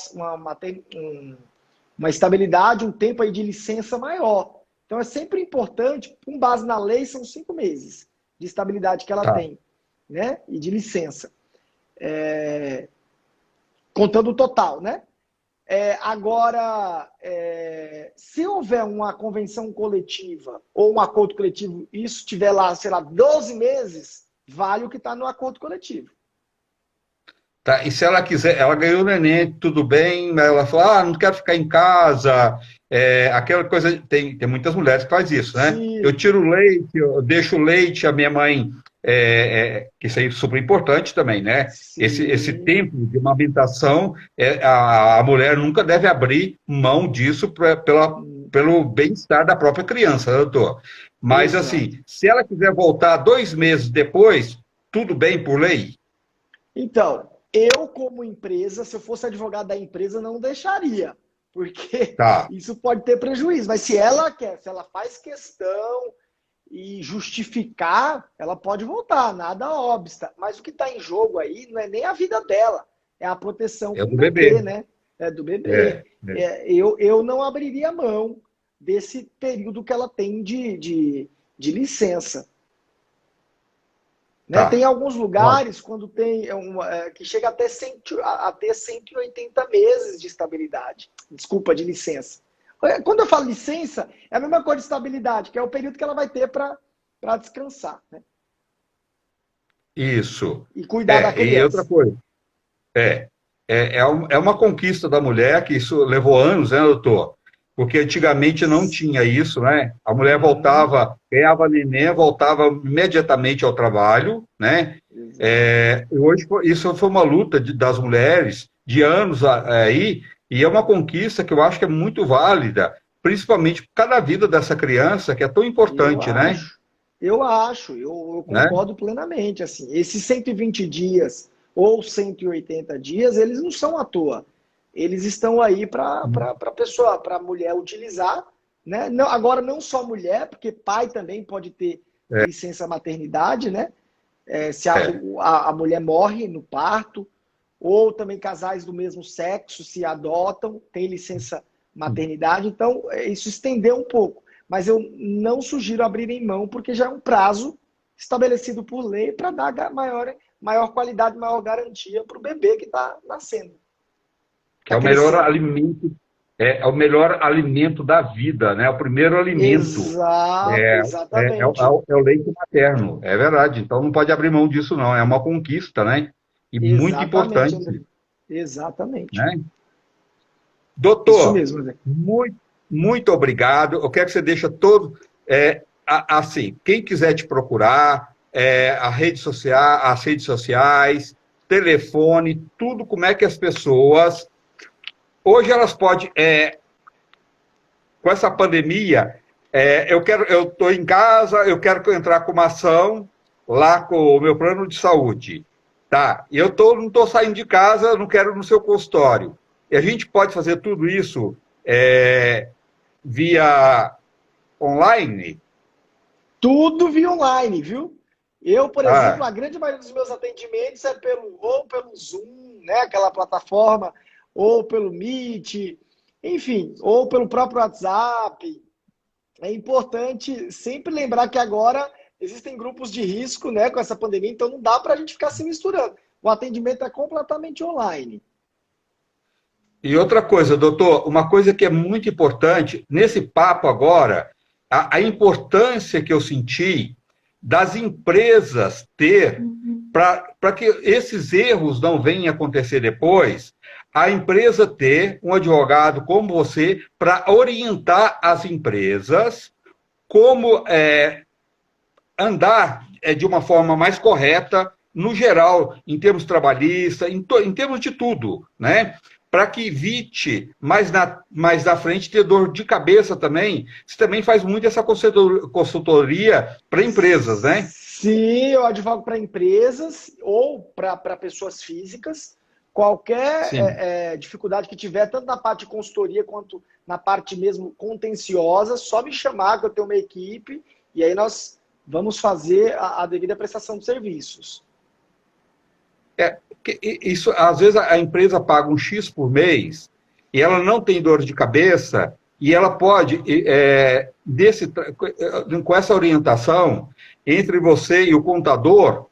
B: estabilidade, um tempo aí de licença maior. Então é sempre importante, com base na lei, são 5 meses de estabilidade que ela
A: Tá.
B: tem, né? E de licença. Contando o total, né? Agora, se houver uma convenção coletiva ou um acordo coletivo, isso tiver lá, sei lá, 12 meses, vale o que está no acordo coletivo.
A: Tá, e se ela quiser, ela ganhou o neném, tudo bem, mas ela fala, não quero ficar em casa, aquela coisa, tem muitas mulheres que fazem isso, né? Eu
B: Sim,
A: tiro o leite, eu deixo o leite, a minha mãe, que isso aí é super importante também, né? Esse
B: sim,
A: tempo de amamentação, a mulher nunca deve abrir mão disso pelo bem-estar da própria criança, né, doutor? Mas,
B: exato.
A: assim, se ela quiser voltar 2 meses depois, tudo bem por lei?
B: Então, eu como empresa, se eu fosse advogado da empresa, não deixaria, porque
A: Tá,
B: isso pode ter prejuízo. Mas se ela quer, se ela faz questão e justificar, ela pode voltar, nada obsta. Mas o que está em jogo aí não é nem a vida dela, é a proteção
A: é
B: com o
A: do bebê.
B: bebê, né? É do bebê.
A: É, é.
B: Eu não abriria mão desse período que ela tem de licença. Né? Tem
A: Tá.
B: alguns
A: Ó,
B: lugares quando tem que chega até a ter 180 meses de estabilidade. Desculpa, de licença. Quando eu falo licença, é a mesma coisa de estabilidade, que é o período que ela vai ter para descansar, né?
A: isso.
B: E cuidar da
A: E outra
B: criança.
A: coisa, é, é uma conquista da mulher, que isso levou anos, né, doutor? Porque antigamente não tinha isso, né? A mulher
B: Uhum,
A: voltava, ganhava neném, voltava imediatamente ao trabalho, né?
B: exato.
A: E hoje isso foi uma luta das mulheres de anos aí, e é uma conquista que eu acho que é muito válida, principalmente por causa da vida dessa criança, que é tão
B: Eu
A: importante, né?
B: acho. Eu
A: Né?
B: concordo plenamente. Assim, esses 120 dias ou 180 dias, eles não são à toa. Eles estão aí para a pessoa, para a mulher utilizar. Né? Não, agora, não só mulher, porque pai também pode ter
A: É,
B: licença maternidade, né? Se
A: é.
B: a mulher morre no parto, ou também casais do mesmo sexo se adotam, tem licença maternidade. Então, isso estendeu um pouco. Mas eu não sugiro abrirem mão, porque já é um prazo estabelecido por lei para dar maior qualidade, maior garantia para o bebê que está nascendo,
A: Que
B: está
A: é o melhor
B: crescendo.
A: alimento, é o melhor alimento da vida, né? O primeiro alimento
B: Exato, exatamente.
A: é o leite materno, é verdade. Então não pode abrir mão disso, não. É uma conquista, né? E muito
B: Exatamente, André.
A: importante,
B: Exatamente.
A: né?
B: Isso
A: Doutor,
B: mesmo, André.
A: muito, muito obrigado. Eu quero que você deixe todo, assim, quem quiser te procurar, as redes sociais, telefone, tudo, como é que as pessoas hoje elas podem, com essa pandemia, Eu estou em casa, eu quero entrar com uma ação lá com o meu plano de saúde. Tá, e não estou saindo de casa, não quero ir no seu consultório. E a gente pode fazer tudo isso via online?
B: Tudo via online, viu? Eu, por exemplo,
A: Ah,
B: a grande maioria dos meus atendimentos é ou pelo Zoom, né, aquela plataforma, ou pelo Meet, enfim, ou pelo próprio WhatsApp. É importante sempre lembrar que agora existem grupos de risco, né, com essa pandemia, então não dá para a gente ficar se misturando. O atendimento é completamente online.
A: e outra coisa, doutor, uma coisa que é muito importante, nesse papo agora, a importância que eu senti das empresas ter, para que esses erros não venham a acontecer depois, a empresa ter um advogado como você para orientar as empresas como andar de uma forma mais correta, no geral, em termos trabalhistas, em termos de tudo, né? Para que evite mais na frente ter dor de cabeça também. Você também faz muito essa consultoria para empresas, né?
B: Sim, eu advogo para empresas ou para pessoas físicas. Qualquer
A: Sim.
B: dificuldade que tiver, tanto na parte de consultoria quanto na parte mesmo contenciosa, só me chamar que eu tenho uma equipe e aí nós vamos fazer a devida prestação de serviços.
A: Isso, às vezes a empresa paga um X por mês e ela não tem dor de cabeça e ela pode, com essa orientação entre você e o contador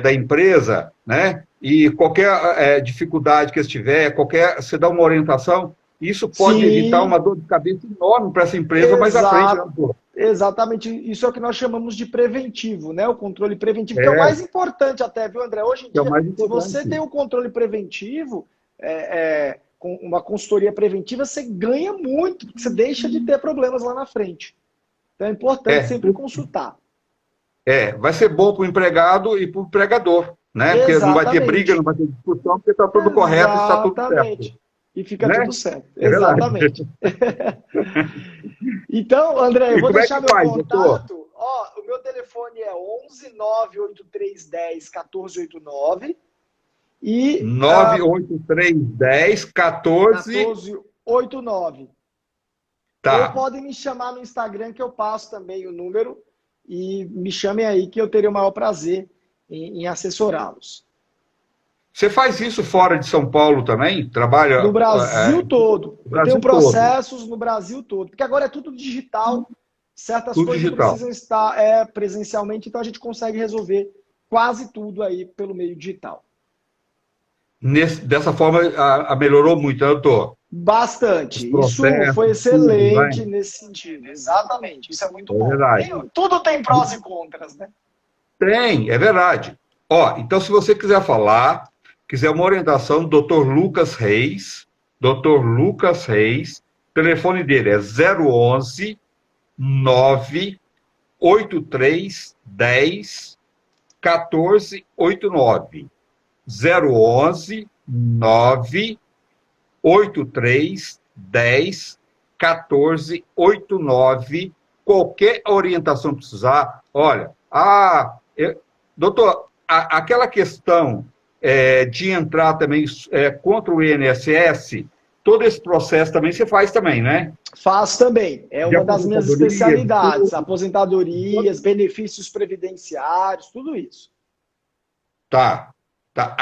A: da empresa, né? E qualquer dificuldade que estiver, você dá uma orientação, isso pode evitar
B: Sim,
A: uma dor de cabeça enorme para essa empresa mais à frente, né,
B: exato.
A: doutor?
B: Exatamente, isso é o que nós chamamos de preventivo, né? O controle preventivo, que é o
A: É,
B: mais importante até, viu, André? Hoje em
A: que é o
B: dia,
A: mais
B: se você tem
A: importante.
B: o controle preventivo, com uma consultoria preventiva, você ganha muito, porque você deixa de ter problemas lá na frente. Então é importante
A: É,
B: sempre consultar.
A: vai ser bom para o empregado e para o empregador, né? Porque não vai ter briga, não
B: Exatamente.
A: vai ter discussão, porque está tudo correto, está tudo certo,
B: Exatamente. E fica tudo
A: né?
B: certo.
A: É verdade.
B: Exatamente. Então, André, eu
A: E
B: vou
A: como é que
B: deixar meu
A: faz, doutor?
B: contato. Ó, o meu telefone é 11 98310 1489 e
A: 98310 14.
B: 1489. Ou
A: Tá.
B: podem me chamar no Instagram, que eu passo também o número, e me chamem aí, que eu terei o maior prazer em assessorá-los.
A: Você faz isso fora de São Paulo também?
B: No
A: Trabalha
B: Brasil todo.
A: no
B: Eu tenho
A: Brasil todo,
B: processos no Brasil todo. Porque agora é tudo digital, certas
A: tudo
B: coisas não
A: digital.
B: precisam estar presencialmente, então a gente consegue resolver quase tudo aí pelo meio digital.
A: Dessa forma, melhorou muito, né, doutor? Os
B: Bastante. Isso foi
A: processos, tudo, vai.
B: excelente nesse sentido. Exatamente. Isso é muito
A: É
B: bom.
A: verdade.
B: Tudo tem prós e contras, né?
A: Tem, é verdade. Ó, então, se você quiser falar, quiser uma orientação, doutor Lucas Reis, doutor Lucas Reis, o telefone dele é 011 98310 1489. 011 98310 1489. Qualquer orientação que precisar, olha, doutor, aquela questão de entrar também contra o INSS, todo esse processo também você faz também, né?
B: Faço também. É
A: De
B: uma das minhas
A: aposentadoria,
B: especialidades.
A: tudo.
B: Aposentadorias, benefícios previdenciários, tudo isso.
A: Tá. Tá.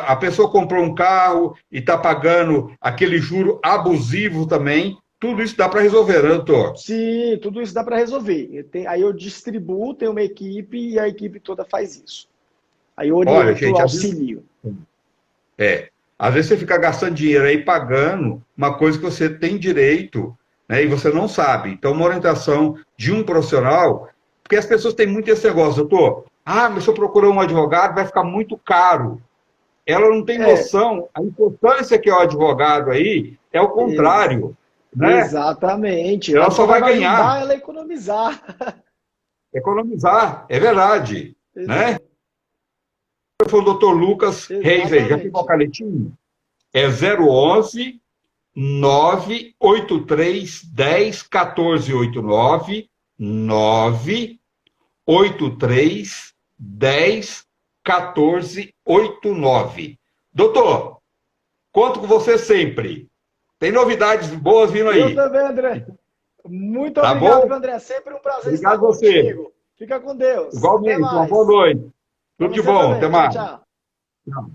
A: A pessoa comprou um carro e está pagando aquele juro abusivo também. Tudo isso dá para resolver, né, doutor?
B: Sim, tudo isso dá para resolver. Aí eu distribuo, tenho uma equipe e a equipe toda faz isso. Aí eu
A: Olha,
B: oriento,
A: gente,
B: auxilio.
A: às vezes você fica gastando dinheiro aí pagando uma coisa que você tem direito, né, e você não sabe. Então, uma orientação de um profissional, porque as pessoas têm muito esse negócio, doutor. Mas se eu procurar um advogado, vai ficar muito caro. Ela não tem
B: É,
A: noção, a importância que é o advogado aí é o
B: ex-
A: contrário, né?
B: exatamente. O
A: Ela só vai
B: advogado vai ajudar
A: ganhar,
B: ela a economizar.
A: economizar, é verdade, né?
B: Exato.
A: Eu sou o doutor Lucas Reis aí, já pegou a
B: Exatamente.
A: canetinha? É 011 983 10 14 89, 983 10 14 89. Doutor, conto com você sempre. Tem novidades boas vindo aí.
B: Eu também, André. Muito
A: Tá
B: obrigado,
A: bom?
B: André. Sempre um prazer
A: Obrigado
B: estar
A: a você.
B: contigo. Fica com Deus. Até
A: Igualmente, uma
B: mais.
A: boa noite.
B: Para
A: Tudo de
B: você
A: bom.
B: também.
A: Até
B: Tchau,
A: mais.
B: tchau.
A: Tchau.